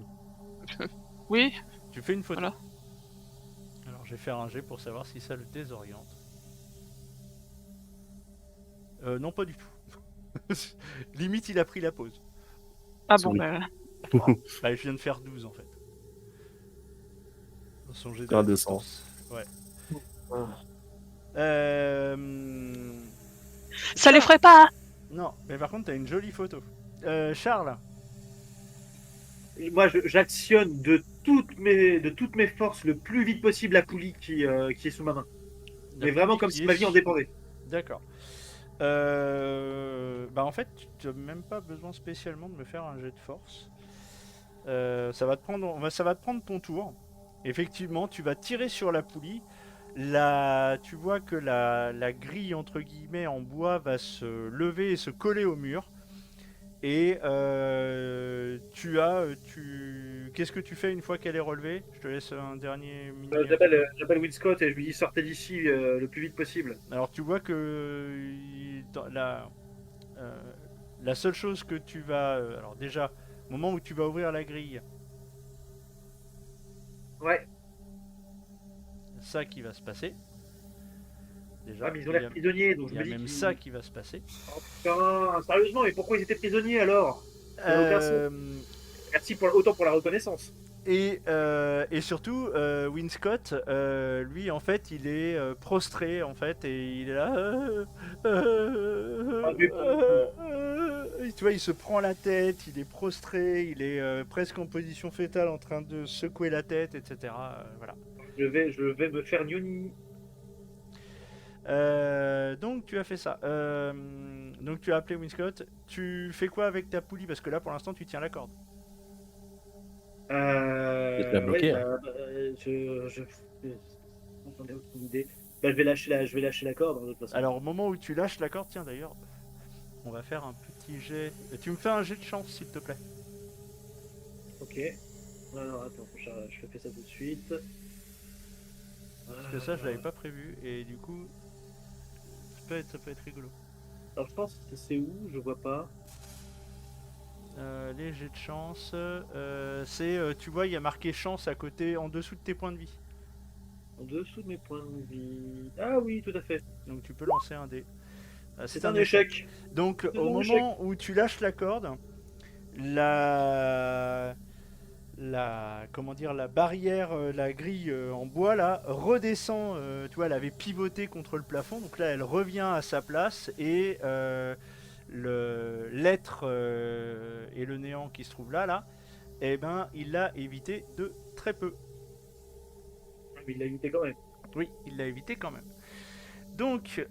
Oui, Tu fais une photo. Voilà. Alors, je vais faire un jet pour savoir si ça le désoriente. Non, pas du tout. Limite, il a pris la pause. ah C'est bon, oui. bah, Bah, je viens de faire 12 en fait. Dans son jet Un d'assistance. Ouais. ça les ferait pas. Non, mais par contre, t'as une jolie photo. Charles. Et moi, j'actionne de toutes mes forces le plus vite possible la poulie qui est sous ma main. Mais vraiment comme si ma vie en dépendait. D'accord. Bah en fait, tu n'as même pas besoin spécialement de me faire un jet de force. Ça va te prendre ton tour. Effectivement, tu vas tirer sur la poulie. Tu vois que la grille entre guillemets en bois va se lever et se coller au mur. Et qu'est-ce que tu fais une fois qu'elle est relevée? Je te laisse un dernier mini. J'appelle Winscott et je lui dis sortez d'ici le plus vite possible. Alors tu vois que euh, la seule chose que tu vas, alors déjà, au moment où tu vas ouvrir la grille, Ouais. ça qui va se passer. Déjà, Ah, mais ils ont l'air prisonniers, donc il je y me a dis même qu'ils... ça qui va se passer. Oh putain, sérieusement, mais pourquoi ils étaient prisonniers alors? Ça n'a aucun sens. Euh, Merci autant pour la reconnaissance. et surtout, Winscott, lui, en fait, il est prostré, en fait, et il est là. Ah, mais bon. Tu vois, il se prend la tête, il est prostré, il est presque en position fétale, en train de secouer la tête, etc. Voilà. Je vais me faire Nioni. Donc tu as fait ça. Donc tu as appelé Winscott. Tu fais quoi avec ta poulie? Parce que là, pour l'instant, tu tiens la corde. Et tu l'as bloqué, hein. J'en ai aucune idée. Bah, je vais lâcher la corde, hein, de toute façon. Alors, au moment où tu lâches la corde, tiens d'ailleurs, on va faire un petit jet. Tu me fais un jet de chance, s'il te plaît. Ok. Non, attends, je fais ça tout de suite. Parce que ça, je l'avais pas prévu. Et du coup, ça peut être rigolo. Alors, je pense que c'est où? Je vois pas. Les jets de chance, tu vois, il y a marqué chance à côté, en dessous de tes points de vie. En dessous de mes points de vie. Ah oui, tout à fait. Donc tu peux lancer un dé. C'est un échec. Donc C'est au un moment où tu lâches la corde, comment dire, la barrière, la grille en bois là redescend. Tu vois, elle avait pivoté contre le plafond, donc là elle revient à sa place et l'être et le néant qui se trouve là, eh ben il l'a évité de très peu. Mais il l'a évité quand même. Oui, il l'a évité quand même. Donc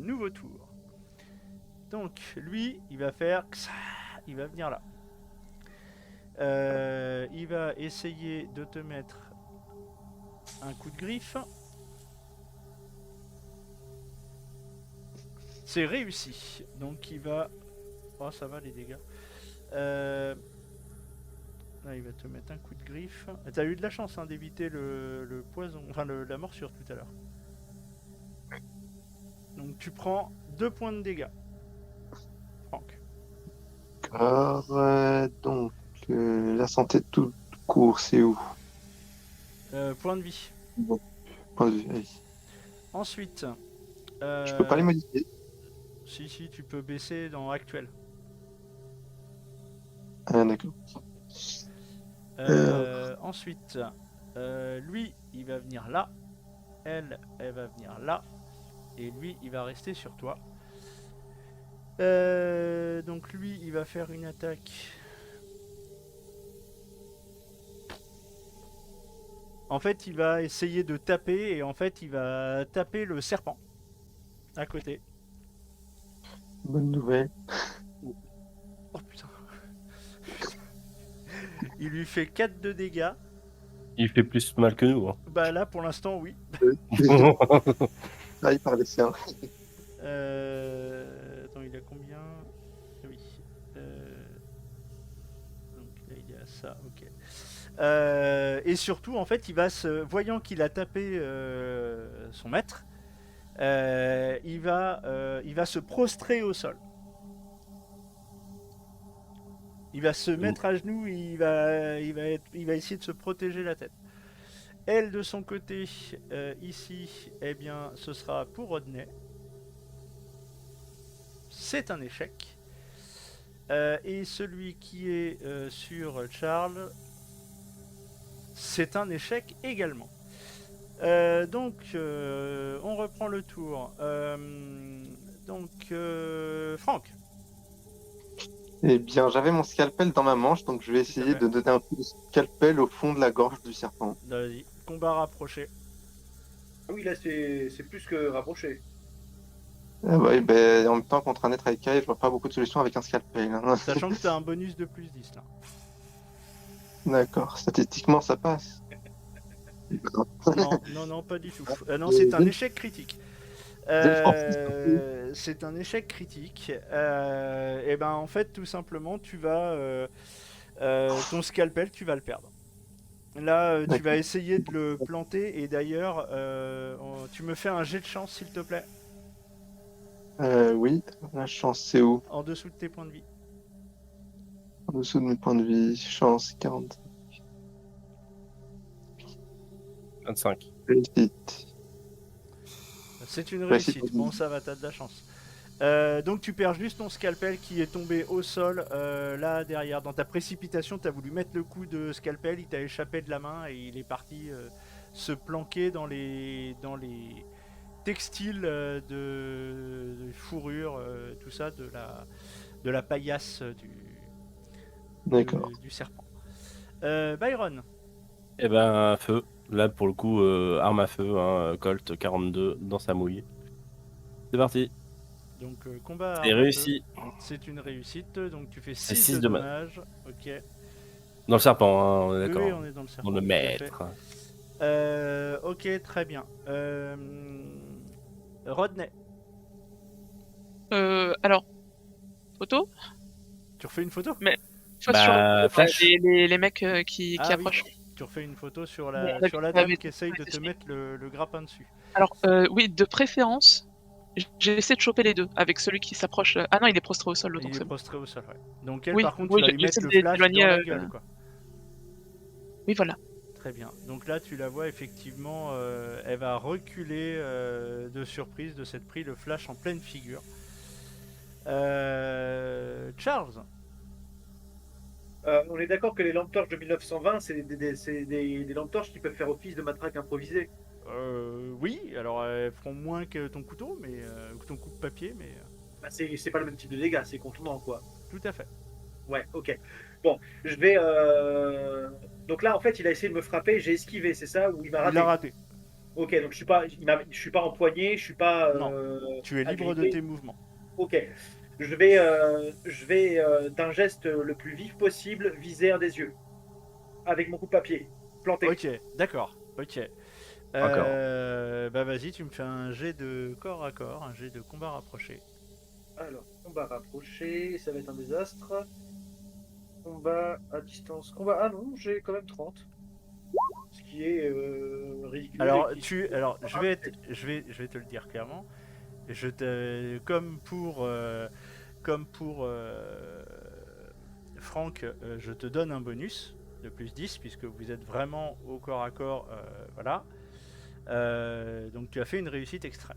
nouveau tour. Donc lui, il va faire, il va venir là. Il va essayer de te mettre un coup de griffe. C'est réussi. Donc il va... Oh ça va les dégâts. Là il va te mettre un coup de griffe. T'as eu de la chance hein, d'éviter le poison, enfin la morsure tout à l'heure. Donc tu prends 2 points de dégâts. Franck. Donc, la santé tout court, c'est où? Point de vie. Bon. Point de vue, allez. Ensuite... Je peux pas les modifier. Si, tu peux baisser dans actuel. Ah, d'accord. Ensuite, lui, il va venir là. Elle va venir là. Et lui, il va rester sur toi. Donc lui, il va faire une attaque. En fait, il va essayer de taper. Et en fait, il va taper le serpent. À côté. Bonne nouvelle. Oh putain. Il lui fait 4 de dégâts. Il fait plus mal que nous, hein. Bah là, pour l'instant, oui. Ah, il parlait bien. Attends, il a combien? Oui. Donc là, il est à ça, ok. Et surtout, en fait, voyant qu'il a tapé son maître, il va se prostrer au sol. Il va se mettre à genoux, il va essayer de se protéger la tête. Elle, de son côté, ici, eh bien, ce sera pour Rodney. C'est un échec. Et celui qui est sur Charles, c'est un échec également. Donc, on reprend le tour. Franck. Eh bien, j'avais mon scalpel dans ma manche, donc je vais essayer de donner un coup de scalpel au fond de la gorge du serpent. Vas-y, combat rapproché. Ah oui, là, c'est plus que rapproché. Ah ouais, ben, en même temps, contre un être écaillé, je vois pas beaucoup de solutions avec un scalpel. Hein. Sachant que tu as un bonus de plus 10 là. D'accord. Statistiquement, ça passe. Non, pas du tout. Non, c'est un échec critique. C'est un échec critique. Et ben en fait, tout simplement, tu vas ton scalpel, tu vas le perdre. Là, tu vas essayer de le planter et d'ailleurs, tu me fais un jet de chance, s'il te plaît, Oui. La chance, c'est où? en dessous de tes points de vie. En dessous de mes points de vie. Chance 40. 25. Réussite. C'est une Réussite. réussite. Bon, ça va, t'as de la chance. Donc tu perds juste ton scalpel qui est tombé au sol là derrière. Dans ta précipitation, tu as voulu mettre le coup de scalpel, il t'a échappé de la main et il est parti se planquer dans les textiles de fourrure, tout ça, de la paillasse D'accord. du serpent. Byron, Eh ben, feu. Là, pour le coup, arme à feu, hein, Colt 42 dans sa mouille. C'est parti. donc combat C'est arme à réussi. feu. C'est une réussite, donc tu fais C'est 6 six de de dommages. Ok. Dans le serpent, hein, on est Oui, d'accord. oui, on est dans le serpent. Dans le tout à fait. maître. Ok, très bien. Rodney, Alors, photo. tu refais une photo Soit Bah, sur flash. les mecs qui Ah oui, approchent. tu refais une photo sur Bon, la, avec- sur la dame avec- qui essaye de avec- te mettre le grappin dessus. Alors, oui, de préférence, j'ai essayé de choper les deux avec celui qui s'approche. Ah non, il est prostré au sol, l'autre, Il donc est c'est bon. prostré au sol, ouais. Donc elle, Oui, par contre, oui, tu vas lui mettre j'essaie le flash dans d'éloigner, la gueule, quoi. Oui, voilà. Très bien. Donc là, tu la vois, effectivement, elle va reculer de surprise de s'être pris le flash en pleine figure. Charles, On est d'accord que les lampes torches de 1920, c'est des lampes torches qui peuvent faire office de matraque improvisée. oui, alors elles feront moins que ton couteau, mais que ton coupe-papier, mais Bah, c'est pas le même type de dégâts, c'est contondant, quoi. tout à fait. Ouais, ok. Bon, je vais. Donc là, en fait, il a essayé de me frapper, j'ai esquivé, c'est ça? Ou il m'a Il raté? a raté. Ok, donc je suis pas empoigné, je suis pas. Non. Tu es libre de agrippé. tes mouvements. Ok. Je vais d'un geste le plus vif possible viser un des yeux. Avec mon coup de papier. Planté. Ok, d'accord. Ok. D'accord. Bah vas-y, tu me fais un jet de corps à corps, un jet de combat rapproché. Alors, combat rapproché, ça va être un désastre. Combat à distance. Combat. Ah non, j'ai quand même 30. Ce qui est ridicule. Alors, et qui- je vais te le dire clairement. Comme pour Franck, je te donne un bonus de plus 10 puisque vous êtes vraiment au corps à corps, voilà. Donc tu as fait une réussite extrême.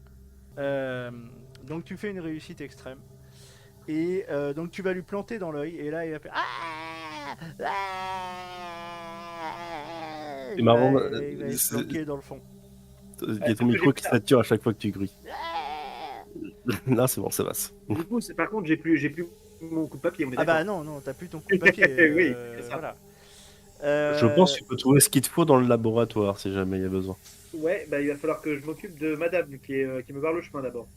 Donc tu fais une réussite extrême. Et donc tu vas lui planter dans l'œil et là il va faire C'est marrant, il va se planquer dans le fond. Il y a ton micro qui sature à chaque fois que tu cries. Là, c'est bon, ça passe. Du coup, par contre, j'ai plus mon coup de papier. On est Ah bah d'accord. non, t'as plus ton coup de papier. Oui, c'est ça. Voilà. Je pense que tu peux trouver ce qu'il te faut dans le laboratoire si jamais il y a besoin. Ouais, bah il va falloir que je m'occupe de madame qui me barre le chemin d'abord.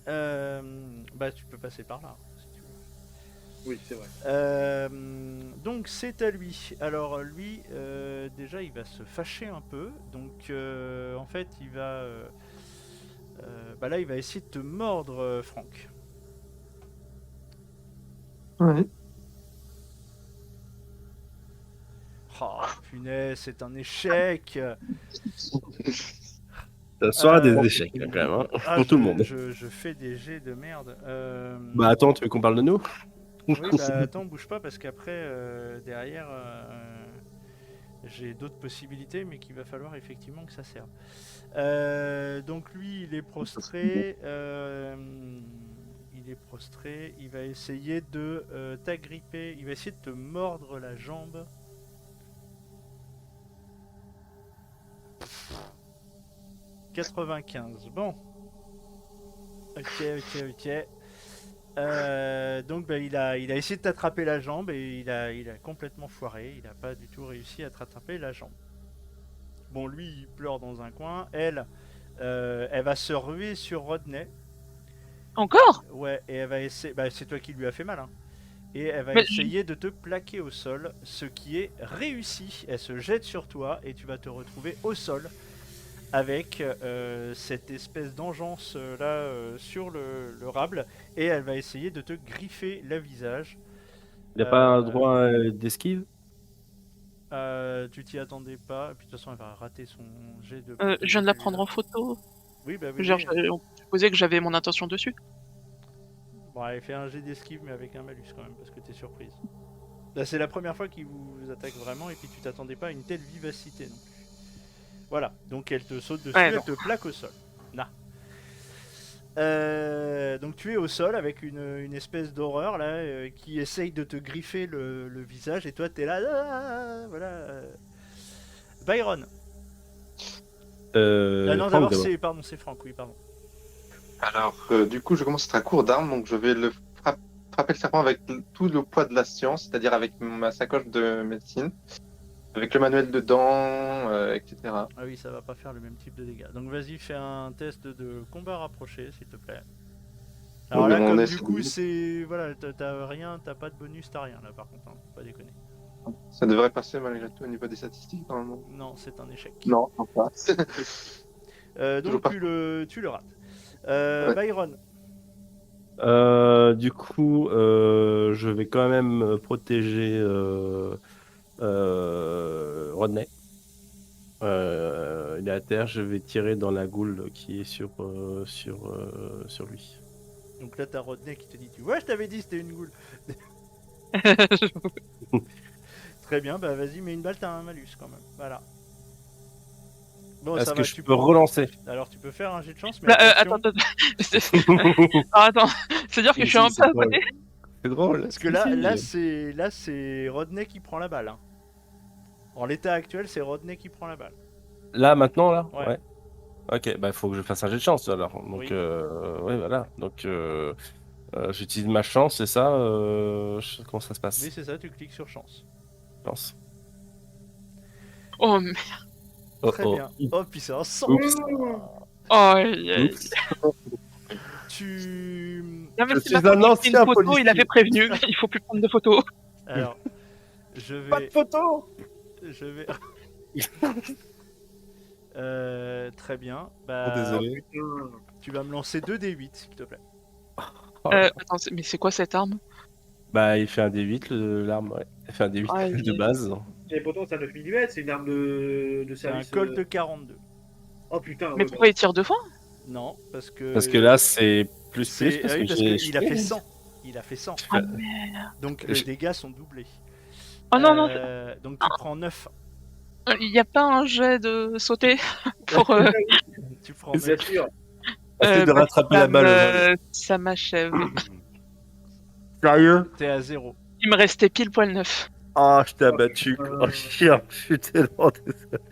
Bah tu peux passer par là si tu veux. Oui, c'est vrai. Donc c'est à lui. Alors lui, déjà il va se fâcher un peu. Donc en fait il va, bah là il va essayer de te mordre, Franck. Ouais. Oh punaise, c'est un échec. Ça sera des échecs hein, quand même, hein, Ah, pour tout le monde. Je fais des jets de merde. Bah attends, tu veux qu'on parle de nous? Oui, bah attends, bouge pas parce qu'après, derrière, j'ai d'autres possibilités, mais qu'il va falloir effectivement que ça serve. Donc lui, il est prostré. Il est prostré. Il va essayer de t'agripper. Il va essayer de te mordre la jambe. « 95. Bon. Ok. Donc bah, il a essayé de t'attraper la jambe et il a complètement foiré. Il n'a pas du tout réussi à te rattraper la jambe. Bon, lui, il pleure dans un coin. Elle va se ruer sur Rodney. Encore? Ouais, et elle va essayer. Bah, c'est toi qui lui as fait mal. Hein. et elle va Mais- essayer de te plaquer au sol, ce qui est réussi. Elle se jette sur toi et tu vas te retrouver au sol avec cette espèce d'engeance là sur le rable et elle va essayer de te griffer le visage. Il n'a pas un droit d'esquive? Tu t'y attendais pas, et puis de toute façon elle va rater son jet de. Je viens de la prendre en photo. Oui, bah Je veux dire, oui. on supposait que j'avais mon intention dessus. Bon, elle fait un jet d'esquive, mais avec un malus quand même, parce que t'es surprise. Là, c'est la première fois qu'il vous attaque vraiment, et puis tu t'attendais pas à une telle vivacité non plus. Voilà, donc elle te saute dessus, Ouais, elle non. te plaque au sol. Nah. Donc tu es au sol avec une espèce d'horreur là qui essaye de te griffer le visage, et toi t'es là. Voilà. Byron. Non, Franck, d'abord d'abord. c'est Franck, oui, pardon. Alors, du coup, je commence à être à court d'armes, donc je vais frapper le serpent avec tout le poids de la science, c'est-à-dire avec ma sacoche de médecine, avec le manuel dedans, etc. Ah oui, ça va pas faire le même type de dégâts. Donc vas-y, fais un test de combat rapproché, s'il te plaît. Alors Oui, là, on comme est du sur- coup, c'est. Voilà, t'as rien, t'as pas de bonus, t'as rien là par contre, hein, faut pas déconner. Ça devrait passer malgré tout au niveau des statistiques, normalement. Non, c'est un échec. Non, non pas. Donc toujours pas. tu le rates. Ouais. Byron, Du coup, je vais quand même protéger Rodney. Il est à terre, je vais tirer dans la goule qui est sur lui. donc là t'as Rodney qui te dit, tu vois, je t'avais dit c'était une goule. Très bien, bah vas-y, mets une balle, t'as un malus quand même. Voilà. Bon, Est-ce ça que va, je tu peux prends- relancer? Alors tu peux faire un jet de chance, mais Là, attention, attends, attends. C'est-à-dire que je suis un peu à côté. C'est drôle. parce que là c'est Rodney qui prend la balle. Hein. En l'état actuel, c'est Rodney qui prend la balle. Là, maintenant, là? Ouais. Ok, bah il faut que je fasse un jet de chance alors. Donc, Oui. ouais, voilà. Donc, j'utilise ma chance, c'est ça? Comment ça se passe? Oui, c'est ça, tu cliques sur chance. Chance. Oh, mais... Oh, Très oh. bien. Oh, puis c'est un sang. Oups. oh, aïe, aïe. Oups. Tu. Non, mais Je c'est suis maintenant un qu'il fait ancien une photo, policier. il avait prévenu. Il faut plus prendre de photos. Alors, je Pas de vais. photo! Je vais. Très bien. Oh, Bah, désolé. tu vas me lancer 2d8, s'il te plaît. Oh là là. Attends, mais c'est quoi cette arme? Bah, il fait un D8, l'arme, ouais. Il fait un D8 Ah, de base. Et pourtant, c'est un 9 mm, c'est une arme de C'est un service. Colt 42. Oh putain, Mais ouais, pourquoi il tire deux fois? Non, parce que. Parce que là, c'est plus C'est. parce Ah oui, que parce j'ai. qu'il a fait 100. Il a fait 100. Ah, Donc les Je- dégâts sont doublés. Oh non, non, Donc tu prends 9. il n'y a pas un jet de sauter pour. Tu prends bien 9. sûr. Essaye de bah, rattraper la balle. ça m'achève. Sérieux? T'es à 0. Il me restait pile poil 9. Ah, je t'ai abattu. Oh, chien, je suis tellement désolé.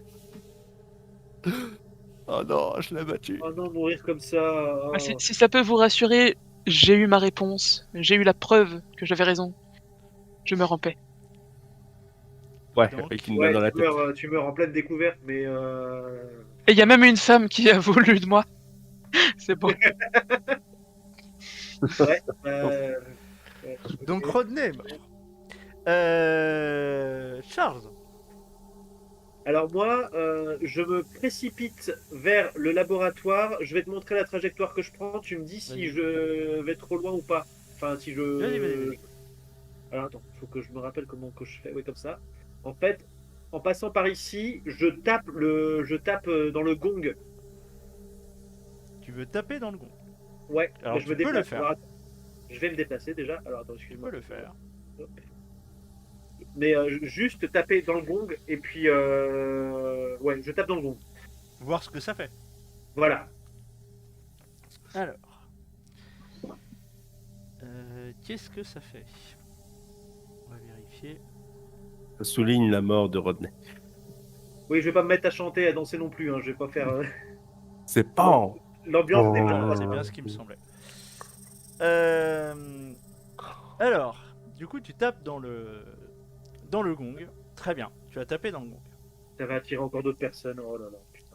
Oh non, je l'ai abattu. Oh non, mourir comme ça. oh. Bah, si ça peut vous rassurer, j'ai eu ma réponse. J'ai eu la preuve que j'avais raison. Je me rampais. Ouais, Donc, avec une Ouais, balle dans la tête. tu meurs en pleine découverte, mais. Et il y a même une femme qui a voulu de moi. C'est bon. Ouais. Donc Rodney est mort. Charles. Alors moi, je me précipite vers le laboratoire. Je vais te montrer la trajectoire que je prends. Tu me dis si Vas-y. je vais trop loin ou pas. Enfin, si je. Vas-y. Alors attends, faut que je me rappelle comment que je fais. Oui, comme ça. En fait, en passant par ici, je tape dans le gong. Tu veux taper dans le gong. Ouais. Alors, mais je me tu peux le déplace. faire. Alors, attends. Je vais me déplacer déjà. Alors attends, Tu excuse-moi. peux le faire. Hop. Mais juste taper dans le gong et puis ouais, je tape dans le gong. Voir ce que ça fait. Voilà. Alors. Qu'est-ce que ça fait? On va vérifier. Ça souligne la mort de Rodney. Oui, je vais pas me mettre à chanter, à danser non plus. Hein. Je vais pas faire C'est pas. l'ambiance. n'est Oh. pas- C'est bien ce qui me semblait. Alors, du coup, tu tapes dans le gong. Très bien. Tu as tapé dans le gong. Ça va attirer encore d'autres personnes. Oh là là, putain.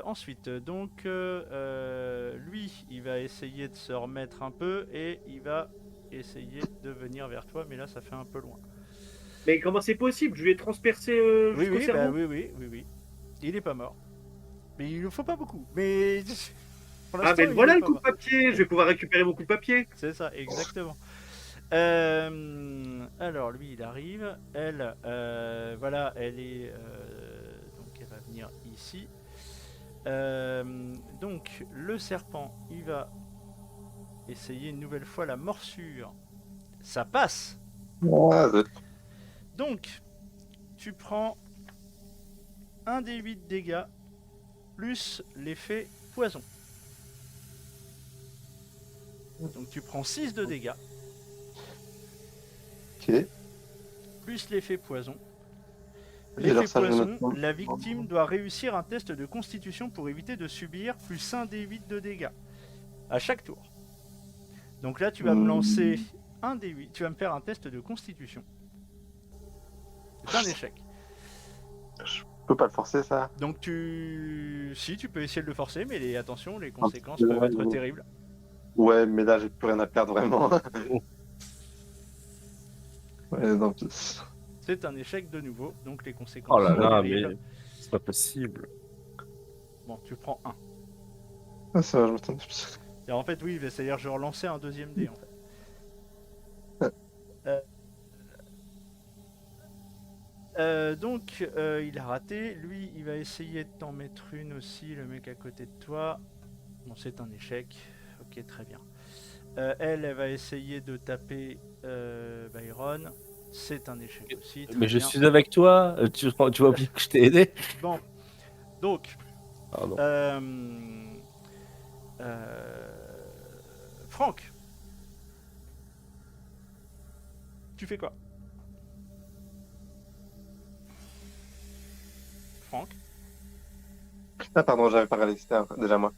Ensuite, donc, lui, il va essayer de se remettre un peu et il va essayer de venir vers toi, mais là ça fait un peu loin. Mais comment c'est possible? Je lui ai transpercé Oui, jusqu'au cerveau. oui. Il est pas mort. Mais il ne faut pas beaucoup. Mais pour Ah, l'instant, mais il voilà est le pas coup de mort. papier. Je vais pouvoir récupérer mon coup de papier. C'est ça, exactement. Alors lui, il arrive. Elle, voilà, elle est. Donc elle va venir ici. Donc le serpent, il va essayer une nouvelle fois la morsure. Ça passe. Ah, zut. Donc tu prends un des 8 dégâts plus l'effet poison. Donc tu prends 6 de dégâts Ok. plus l'effet poison. Et L'effet alors ça, je poison, note. la victime doit réussir un test de constitution pour éviter de subir plus 1 des 8 de dégâts à chaque tour. Donc là, tu vas me lancer un des 8, tu vas me faire un test de constitution. C'est un échec. Je peux pas le forcer, ça. Donc si, tu peux essayer de le forcer, mais attention, les peu, conséquences peuvent être ouais. terribles. Ouais, mais là, j'ai plus rien à perdre, vraiment. Ouais, non, C'est un échec de nouveau, donc les conséquences Oh là sont là, terribles. mais c'est pas possible. Bon, tu prends 1. Ah, ça va, je m'attendais. Et en fait, oui, c'est-à-dire je relançais un deuxième dé en fait. Donc, il a raté. Lui, il va essayer de t'en mettre une aussi, le mec à côté de toi. Bon, c'est un échec. Ok, très bien. Elle va essayer de taper Byron. C'est un échec aussi. Très Mais je bien. suis avec toi. Tu vois bien que je t'ai aidé. Bon, donc, Pardon. Franck, tu fais quoi? Franck? Ah, pardon, j'avais pas réalisé, c'était déjà moi.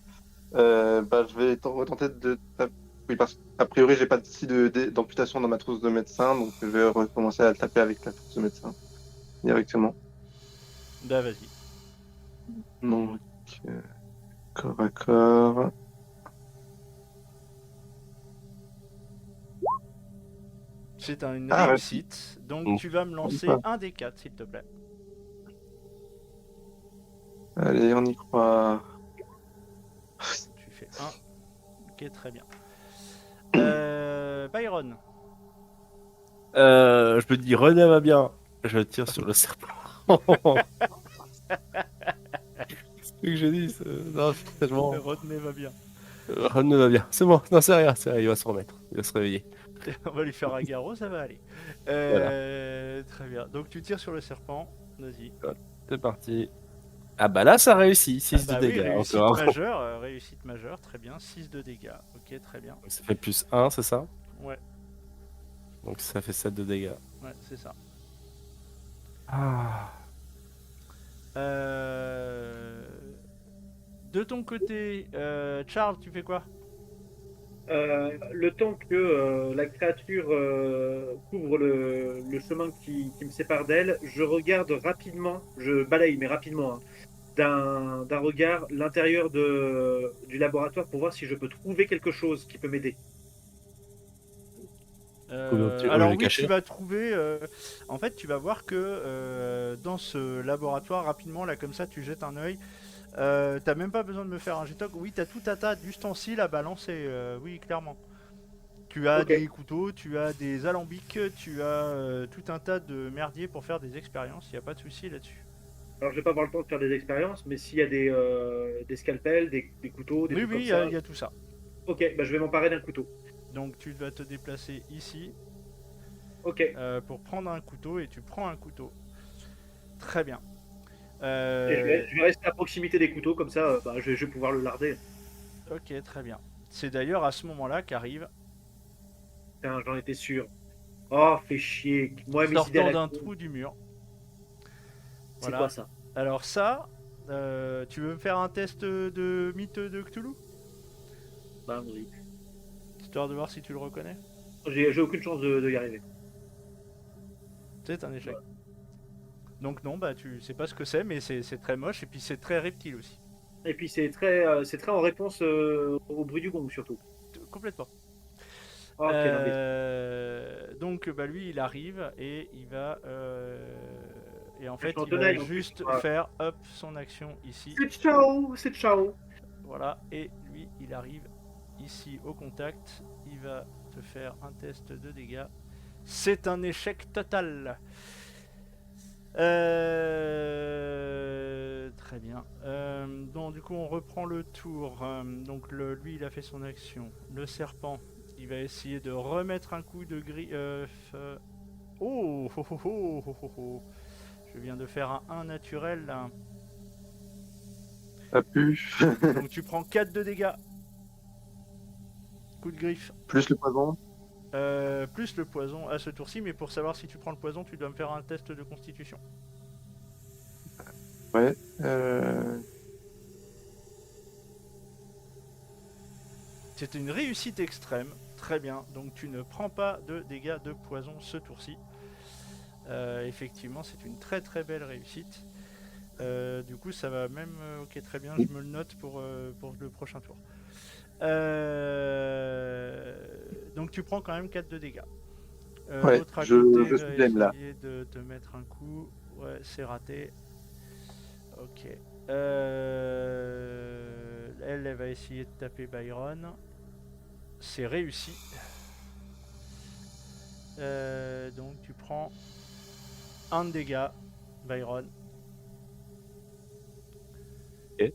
Bah, je vais retenter de taper. Oui, parce qu'a priori, j'ai pas d'amputation dans ma trousse de médecin, donc je vais recommencer à le taper avec la trousse de médecin directement. Bah, vas-y. Donc, corps à corps. C'est une Ah, réussite. Donc, Mmh. tu vas me lancer Pas. un des 4, s'il te plaît. Allez, on y croit. Tu fais 1. Ok, très bien. Byron. Je me dis, René va bien. Je tire sur le serpent. C'est ce que je dis. Non, c'est tellement. Rodney va bien. René va bien. C'est bon. Non, c'est rien. Il va se remettre. Il va se réveiller. On va lui faire un garrot, ça va aller. Très bien. Donc, tu tires sur le serpent. Vas-y. C'est parti. Ah bah là, ça réussit. 6 Ah bah de oui, dégâts. réussite Encore. majeure, réussite majeure, très bien, 6 de dégâts, ok, très bien. Ça fait plus 1, c'est ça? Ouais, Donc ça fait 7 de dégâts. ouais, c'est ça. Ah. De ton côté, Charles, tu fais quoi? Le temps que la créature couvre le chemin qui me sépare d'elle, je regarde rapidement, je balaye, mais rapidement, hein, d'un regard l'intérieur du laboratoire pour voir si je peux trouver quelque chose qui peut m'aider. Alors oui, caché. tu vas trouver. En fait, tu vas voir que dans ce laboratoire, rapidement, là, comme ça, tu jettes un œil. T'as même pas besoin de me faire un jet de toc. Oui, t'as tout un tas d'ustensiles à balancer. Oui, clairement. Tu as Ok. des couteaux, tu as des alambics, tu as tout un tas de merdier pour faire des expériences. Il n'y a pas de souci là-dessus. Alors je vais pas avoir le temps de faire des expériences, mais s'il y a des scalpels, des couteaux, des Oui, trucs oui, comme il ça. y a tout ça. Ok, bah je vais m'emparer d'un couteau. Donc tu vas te déplacer ici Ok. pour prendre un couteau et tu prends un couteau. Très bien. Et je vais rester à proximité des couteaux, comme ça bah, je vais pouvoir le larder. Ok, très bien. C'est d'ailleurs à ce moment-là qu'arrive, Putain, j'en étais sûr. Oh, fais chier. Moi, mes idées à sortant la d'un con. trou du mur. C'est Voilà. quoi ça? Alors ça, tu veux me faire un test de mythe de Cthulhu? Bah oui. Histoire de voir si tu le reconnais. J'ai aucune chance de y arriver. C'est un échec. Donc non, bah tu sais pas ce que c'est, mais c'est très moche et puis c'est très reptile aussi. Et puis c'est très en réponse au bruit du gong surtout. Complètement. Oh, quel imbécile. Donc bah, lui il arrive et il va et en fait suis en il va tenaille, en plus, juste voilà. faire up son action ici. C'est ciao, c'est ciao. Voilà, et lui il arrive ici au contact, il va te faire un test de dégâts. C'est un échec total. Très bien. Bon, du coup, on reprend le tour. Donc, lui, il a fait son action. Le serpent, il va essayer de remettre un coup de gris. Oh, oh, oh, oh, oh, oh, oh. Je viens de faire un 1 naturel là. Pas pu. Donc, tu prends 4 de dégâts. Coup de griffe. Plus le poison. Plus le poison à ce tour-ci, mais pour savoir si tu prends le poison, tu dois me faire un test de constitution. Ouais. C'est une réussite extrême, très bien. Donc tu ne prends pas de dégâts de poison ce tour-ci. Effectivement, c'est une très très belle réussite. Du coup, ça va même. Ok, très bien, je me le note pour le prochain tour. Donc tu prends quand même 4 de dégâts. Ouais, L'autre à je côté suis va blême, là. essayer de te mettre un coup. Ouais, c'est raté. Ok. Elle va essayer de taper Byron. C'est réussi. Donc tu prends 1 de dégâts, Byron. Ok.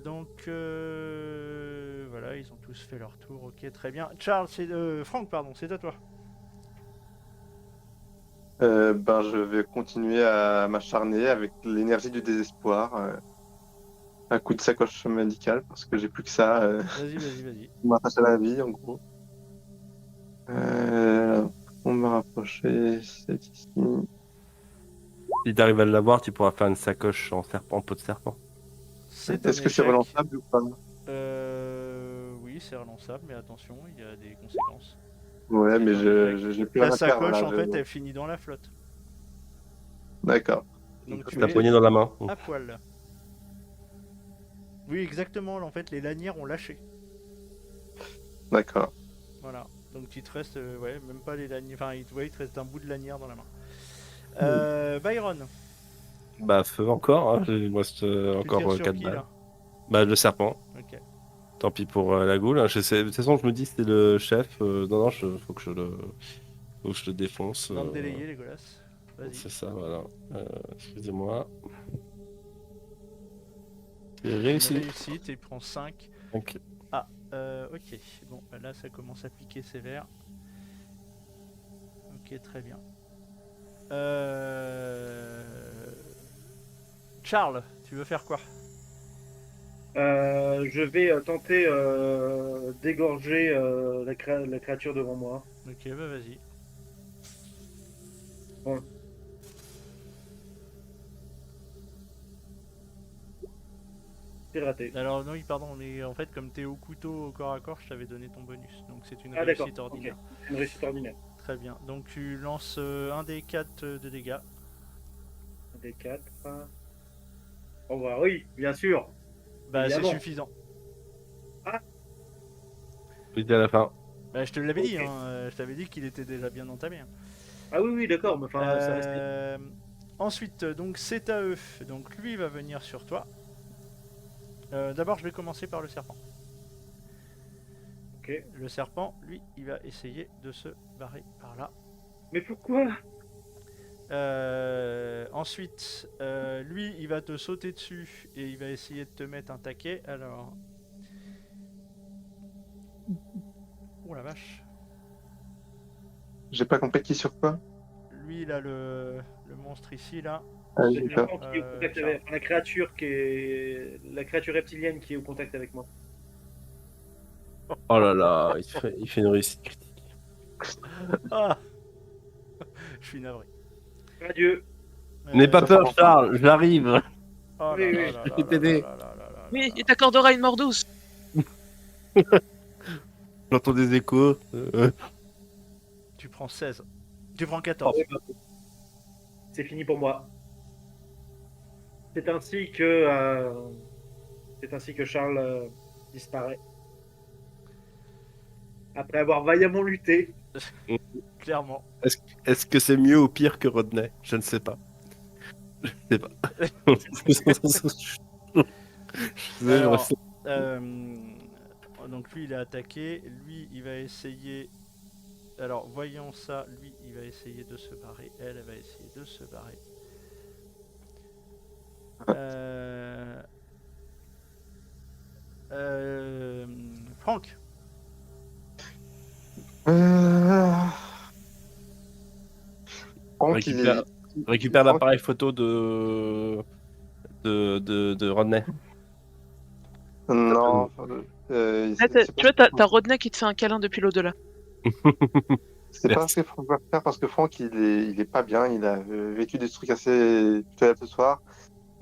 Donc voilà, ils ont tous fait leur tour. Ok, très bien. Charles, Franck, pardon, c'est à toi. Ben, je vais continuer à m'acharner avec l'énergie du désespoir. Un coup de sacoche médicale parce que j'ai plus que ça. Vas-y, vas-y, vas-y. On m'attache à la vie, en gros. On me rapprocher, c'est ici. Si t'arrives à l'avoir, tu pourras faire une sacoche en serpent, peau de serpent. C'est un Est-ce que c'est échec. relançable ou pas? Oui, c'est relançable, mais attention, il y a des conséquences. Ouais, C'est mais un échec. j'ai plus La rien à faire. sacoche, Voilà, en fait, elle finit dans la flotte. D'accord. Donc tu La es poignée dans la main. à poil. Oui, exactement. En fait, les lanières ont lâché. D'accord. Voilà. Donc il te reste, ouais, même pas les lanières. Enfin, il te reste un bout de lanière dans la main. Byron, Bah, feu encore. Hein. Il me reste tu tires encore sur 4 qui balles. là? Bah, le serpent. Ok. Tant pis pour la goule. Hein. De toute façon, je me dis, c'est le chef. Non, non, faut que je le défonce. Dans le délayé, les golasses. Vas-y. C'est ça, voilà. Excusez-moi. C'est réussi. Une réussite et il prend 5. Ok. Ah, ok. Bon, bah là, ça commence à piquer sévère. Ok, très bien. Charles, tu veux faire quoi? Je vais tenter d'égorger la créature devant moi. Ok, bah vas-y. Bon. C'est raté. Alors non, oui, pardon, mais en fait, comme t'es au couteau au corps à corps, je t'avais donné ton bonus. Donc c'est une Ah d'accord. réussite ordinaire. Ok. C'est une réussite ordinaire. Très bien. Donc tu lances un des 4 de dégâts. Un des 4. Oh bah oui, bien sûr. Bah c'est Évidemment. suffisant. Puis à la fin. Bah je te l'avais dit, Ok. hein, je t'avais dit qu'il était déjà bien entamé. Hein. Ah oui, oui, d'accord. Mais enfin, ça reste. Ensuite, donc c'est à eux. Donc lui va venir sur toi. D'abord, je vais commencer par le serpent. Ok. Le serpent, lui, il va essayer de se barrer par là. Mais pourquoi? Ensuite, lui, il va te sauter dessus et il va essayer de te mettre un taquet. Alors. Oh la vache. J'ai pas compris qui sur quoi. Lui, il a le monstre ici, là. Ah, Le d'accord. serpent qui est au contact Charles. avec la créature la créature reptilienne qui est au contact avec moi. Oh là là, il fait une réussite critique. Ah je suis navré. Adieu. N'aie pas ça peur, prend pas. Charles, j'arrive. Oh Oui, là oui, là je là vais là t'aider. là là là là là Oui, là. il t'accordera une mort douce. J'entends des échos. Tu prends 16. Tu prends 14. C'est fini pour moi. C'est ainsi que Charles disparaît. Après avoir vaillamment lutté. Clairement. Est-ce que c'est mieux ou pire que Rodney? Je ne sais pas. Je ne sais pas. Alors, donc lui il a attaqué, lui il va essayer. Alors voyant ça, lui il va essayer de se barrer, elle va essayer de se barrer. Franck, Franck, il est... Récupère Franck, l'appareil photo de Rodney. non, Là, tu vois, t'as Rodney qui te fait un câlin depuis l'au-delà. c'est pas ce que Franck va faire parce que Franck, il est pas bien. Il a vécu des trucs assez terribles ce soir.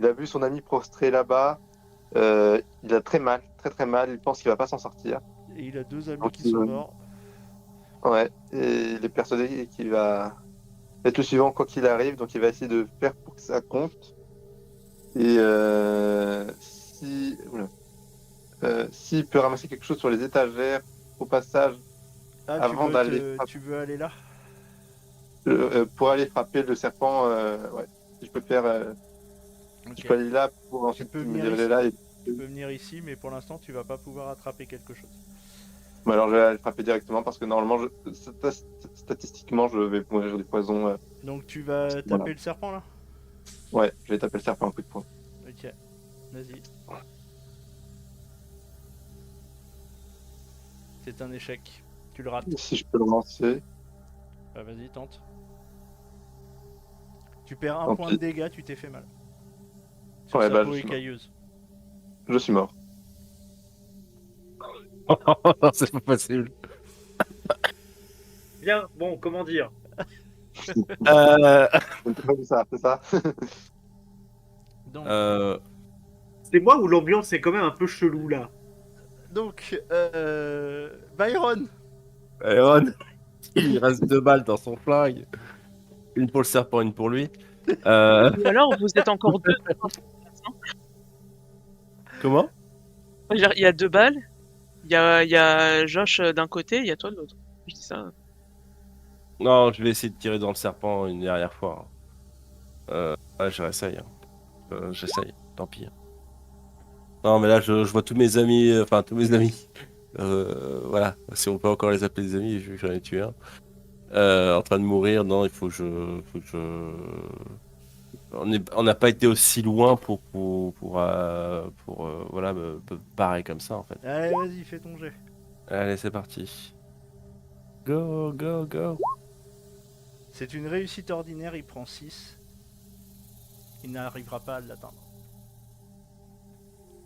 Il a vu son ami prostré là-bas. Il a très mal, très très mal. Il pense qu'il va pas s'en sortir. et il a 2 amis Donc, qui sont morts. Ouais, et il est persuadé qu'il va être le suivant quoi qu'il arrive. Donc, il va essayer de faire pour que ça compte. Et s'il peut ramasser quelque chose sur les étagères au passage Ah, avant d'aller tu veux aller là? pour aller frapper le serpent, ouais. Si je peux faire, Ok. je peux aller là pour ensuite peux me venir dévaler ici. là. Et... Tu peux venir ici, mais pour l'instant tu vas pas pouvoir attraper quelque chose. Bon, alors je vais aller frapper directement parce que normalement, statistiquement, je vais mourir du poison. Donc tu vas taper Voilà. le serpent là? Ouais, je vais taper le serpent un coup de poing. Ok, vas-y. C'est un échec. Tu le rates. Si je peux le lancer. Bah, vas-y, tente. Tu perds un Tant point pis. de dégâts, tu t'es fait mal. Sur Ouais, sa bah, peau je suis mort. écailleuse. Je suis mort. C'est pas possible. Bien, bon, comment dire? Euh, C'est pas ça, c'est ça. Donc, euh, C'est moi ou l'ambiance est quand même un peu chelou là? Byron, Aaron, il lui reste 2 balles dans son flingue. Une pour le serpent, une pour lui. Ou alors, vous êtes encore deux. Comment? Je veux dire, il y a 2 balles, il y a Josh d'un côté, il y a toi de l'autre. Je dis ça. Non, je vais essayer de tirer dans le serpent une dernière fois. Ouais, j'essaye. J'essaye, tant pis. Non, mais là, je vois tous mes amis, enfin, tous mes amis. Voilà, si on peut encore les appeler des amis, vu que j'en ai tué un. En train de mourir, non, il faut que je... On n'a pas été aussi loin pour voilà, me barrer comme ça, en fait. allez, vas-y, fais ton jet. Allez, c'est parti. Go, go, go. C'est une réussite ordinaire, il prend 6. Il n'arrivera pas à l'atteindre.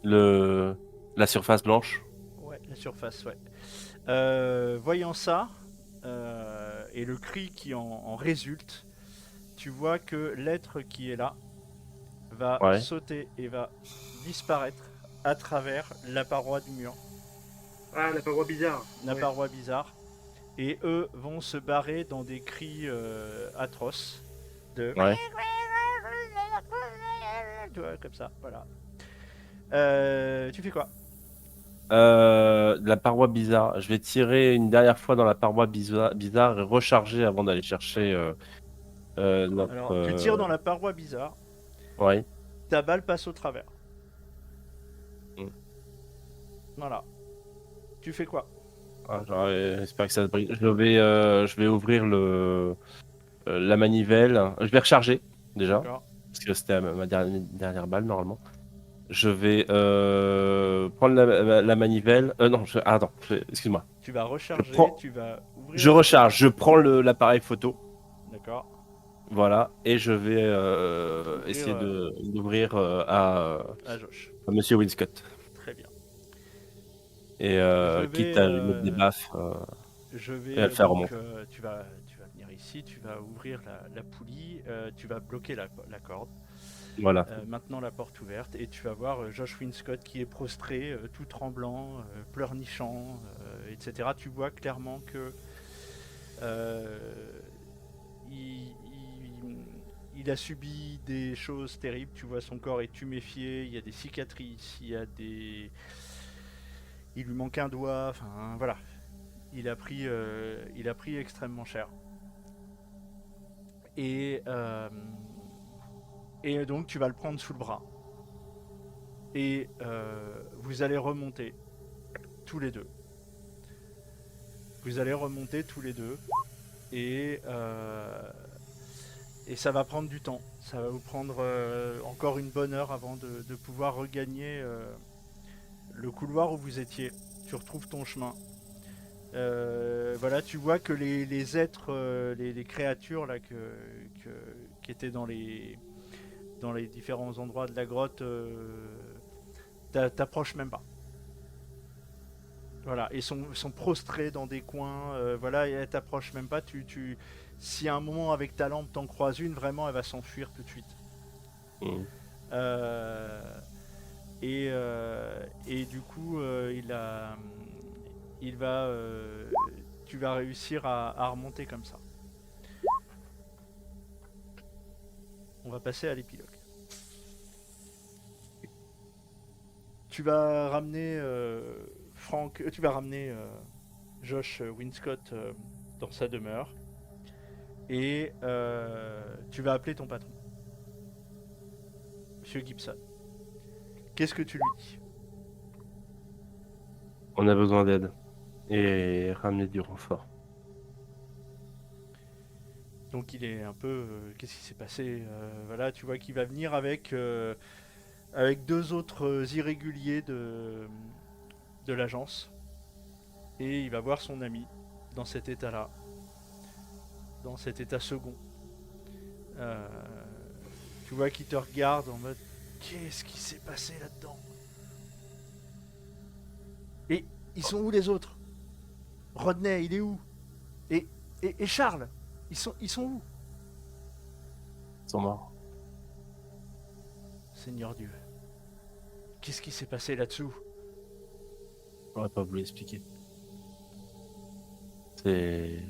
La surface blanche. Ouais, la surface, ouais. Voyant ça, et le cri qui en résulte, tu vois que l'être qui est là va Ouais. sauter et va disparaître à travers la paroi du mur, Ah, la paroi bizarre. la Ouais. paroi bizarre. Et eux vont se barrer dans des cris atroces de... Ouais. Tu vois, comme ça, voilà. Tu fais quoi? La paroi bizarre. Je vais tirer une dernière fois dans la paroi bizarre et recharger avant d'aller chercher notre. Alors, tu tires dans la paroi bizarre, Ouais. ta balle passe au travers. Mm. Voilà. Tu fais quoi? Ah, j'espère que ça se brille. Je vais ouvrir la manivelle. Je vais recharger déjà D'accord. parce que c'était ma dernière balle normalement. Je vais prendre la manivelle. Non, attends. Excuse-moi. Tu vas recharger, prends- tu vas ouvrir... Je recharge. Je prends l'appareil photo. D'accord. Voilà, et je vais Ouvrir, essayer d'ouvrir à Josh. Monsieur Winscott. Très bien. Et Je quitte vais, à lui mettre des baffes Je et vais à le faire donc, remonter. tu vas venir ici, tu vas ouvrir la poulie, tu vas bloquer la corde. Voilà. Maintenant la porte ouverte et tu vas voir Josh Winscott qui est prostré, tout tremblant, pleurnichant, etc. Tu vois clairement que il a subi des choses terribles. Tu vois son corps est tuméfié, il y a des cicatrices, il lui manque un doigt, enfin voilà. il a pris extrêmement cher. Et donc tu vas le prendre sous le bras. Et vous allez remonter tous les deux. Vous allez remonter tous les deux. Et ça va prendre du temps. Ça va vous prendre encore une bonne heure avant de pouvoir regagner le couloir où vous étiez. Tu retrouves ton chemin. Voilà, tu vois que les êtres, les créatures là qui étaient dans les différents endroits de la grotte t'approchent même pas. Voilà, ils sont prostrés dans des coins. Voilà, et elles t'approchent même pas. Si à un moment avec ta lampe t'en croises une, vraiment elle va s'enfuir tout de suite. Mhm. Et du coup, tu vas réussir à remonter comme ça. On va passer à l'épilogue. Tu vas ramener Josh Winscott dans sa demeure et tu vas appeler ton patron, Monsieur Gibson. Qu'est-ce que tu lui dis? On a besoin d'aide et ramener du renfort. Donc il est un peu... qu'est-ce qui s'est passé? Voilà, tu vois qu'il va venir avec deux autres irréguliers de l'agence. Et il va voir son ami dans cet état-là. Dans cet état second. Tu vois qu'il te regarde en mode... Qu'est-ce qui s'est passé là-dedans? Et ils sont où les autres? Rodney, il est où? Et Charles? Ils sont où? Ils sont morts. Seigneur Dieu. Qu'est-ce qui s'est passé là-dessous? J'aurais pas voulu expliquer. Ces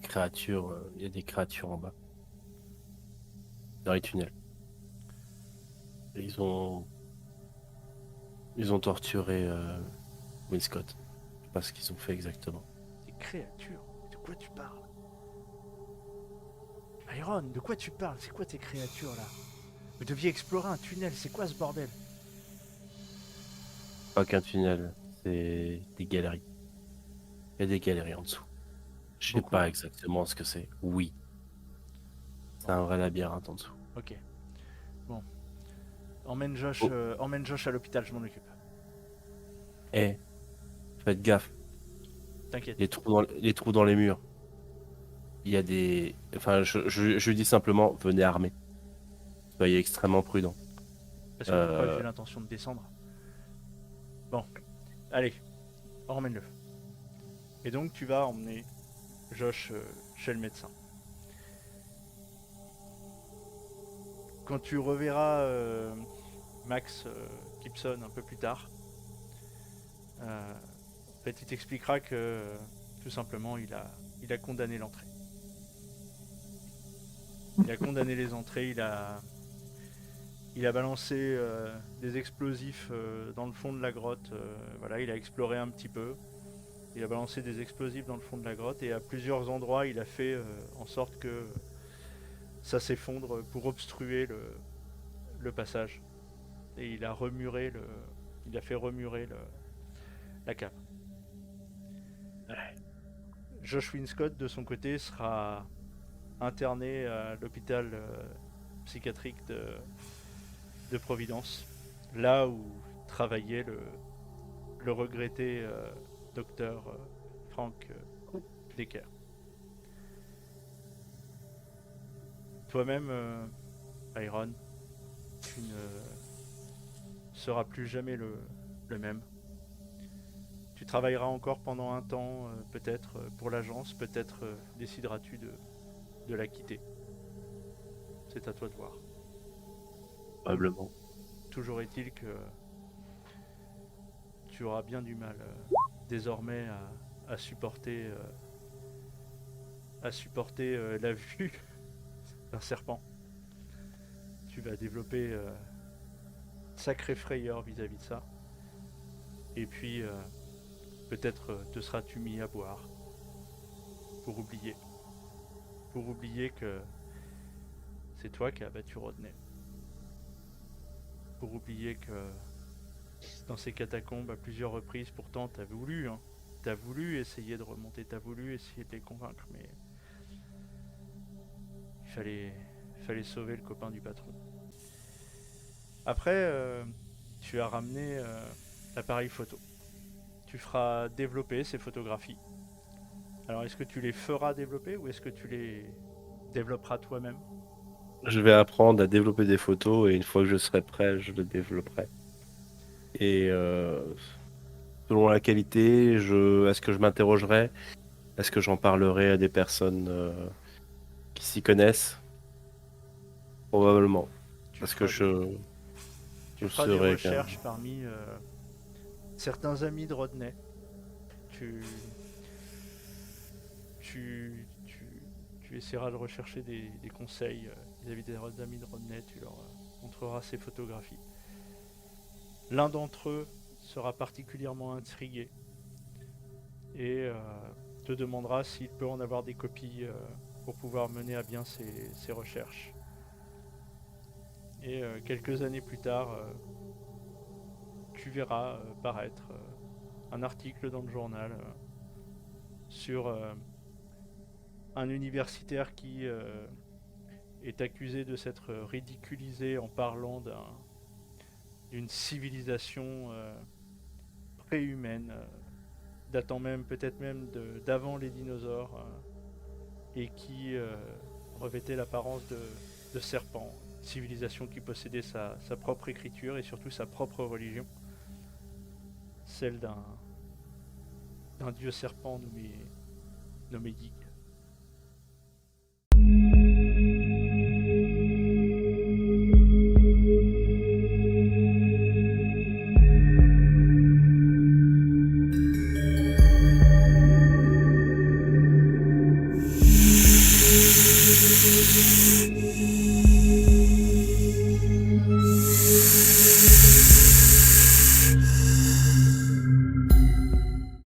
créatures, il y a des créatures en bas. Dans les tunnels. Et ils ont torturé Winscott. Je sais pas ce qu'ils ont fait exactement. Des créatures? De quoi tu parles? Iron, de quoi tu parles? C'est quoi tes créatures là? Vous deviez explorer un tunnel, c'est quoi ce bordel? Pas qu'un tunnel, c'est des galeries. Il y a des galeries en dessous. Je sais Beaucoup. pas exactement ce que c'est. Oui. C'est un vrai labyrinthe en dessous. Ok. Bon. Emmène Josh à l'hôpital, je m'en occupe. Eh, faites gaffe. T'inquiète. Les trous dans les murs. Il y a des... Enfin, je dis simplement, venez armés. Soyez extrêmement prudents. Parce que pourquoi j'ai l'intention de descendre. Bon. Allez. Emmène-le. Et donc tu vas emmener Josh chez le médecin. Quand tu reverras Max Gibson un peu plus tard, en fait, il t'expliquera que tout simplement il a condamné l'entrée. Il a condamné les entrées, il a balancé des explosifs dans le fond de la grotte. Voilà, il a exploré un petit peu. Il a balancé des explosifs dans le fond de la grotte et à plusieurs endroits il a fait en sorte que ça s'effondre pour obstruer le passage. Et il a fait remurer la cave. Josh Winscott de son côté sera interné à l'hôpital psychiatrique de Providence, là où travaillait le regretté docteur Frank Decker. Toi-même, Iron, tu ne seras plus jamais le même. Tu travailleras encore pendant un temps, peut-être pour l'agence, peut-être décideras-tu de la quitter. C'est à toi de voir. Probablement. Toujours est-il que tu auras bien du mal désormais à supporter la vue d'un serpent. Tu vas développer sacrée frayeur vis-à-vis de ça. Et puis, peut-être te seras-tu mis à boire pour oublier. Pour oublier que c'est toi qui as abattu Rodney. Pour oublier que dans ces catacombes, à plusieurs reprises, pourtant, t'as voulu, hein. T'as voulu essayer de remonter, t'as voulu essayer de les convaincre, mais il fallait sauver le copain du patron. Après, tu as ramené l'appareil photo. Tu feras développer ces photographies. Alors, est-ce que tu les feras développer ou est-ce que tu les développeras toi-même? Je vais apprendre à développer des photos et une fois que je serai prêt, je le développerai. Et selon la qualité, est-ce que je m'interrogerai? Est-ce que j'en parlerai à des personnes qui s'y connaissent? Probablement. Tu Parce que feras je tu feras des serai recherches parmi certains amis de Rodney. Tu, tu, tu, tu essaieras de rechercher des conseils vis-à-vis des amis de Rodney. Tu leur montreras ces photographies. L'un d'entre eux sera particulièrement intrigué et te demandera s'il peut en avoir des copies pour pouvoir mener à bien ses recherches. Et quelques années plus tard, tu verras paraître un article dans le journal sur un universitaire qui est accusé de s'être ridiculisé en parlant d'une civilisation préhumaine, datant même peut-être même d'avant les dinosaures, et qui revêtait l'apparence de serpent. Civilisation qui possédait sa propre écriture et surtout sa propre religion, celle d'un dieu serpent nommé Yig.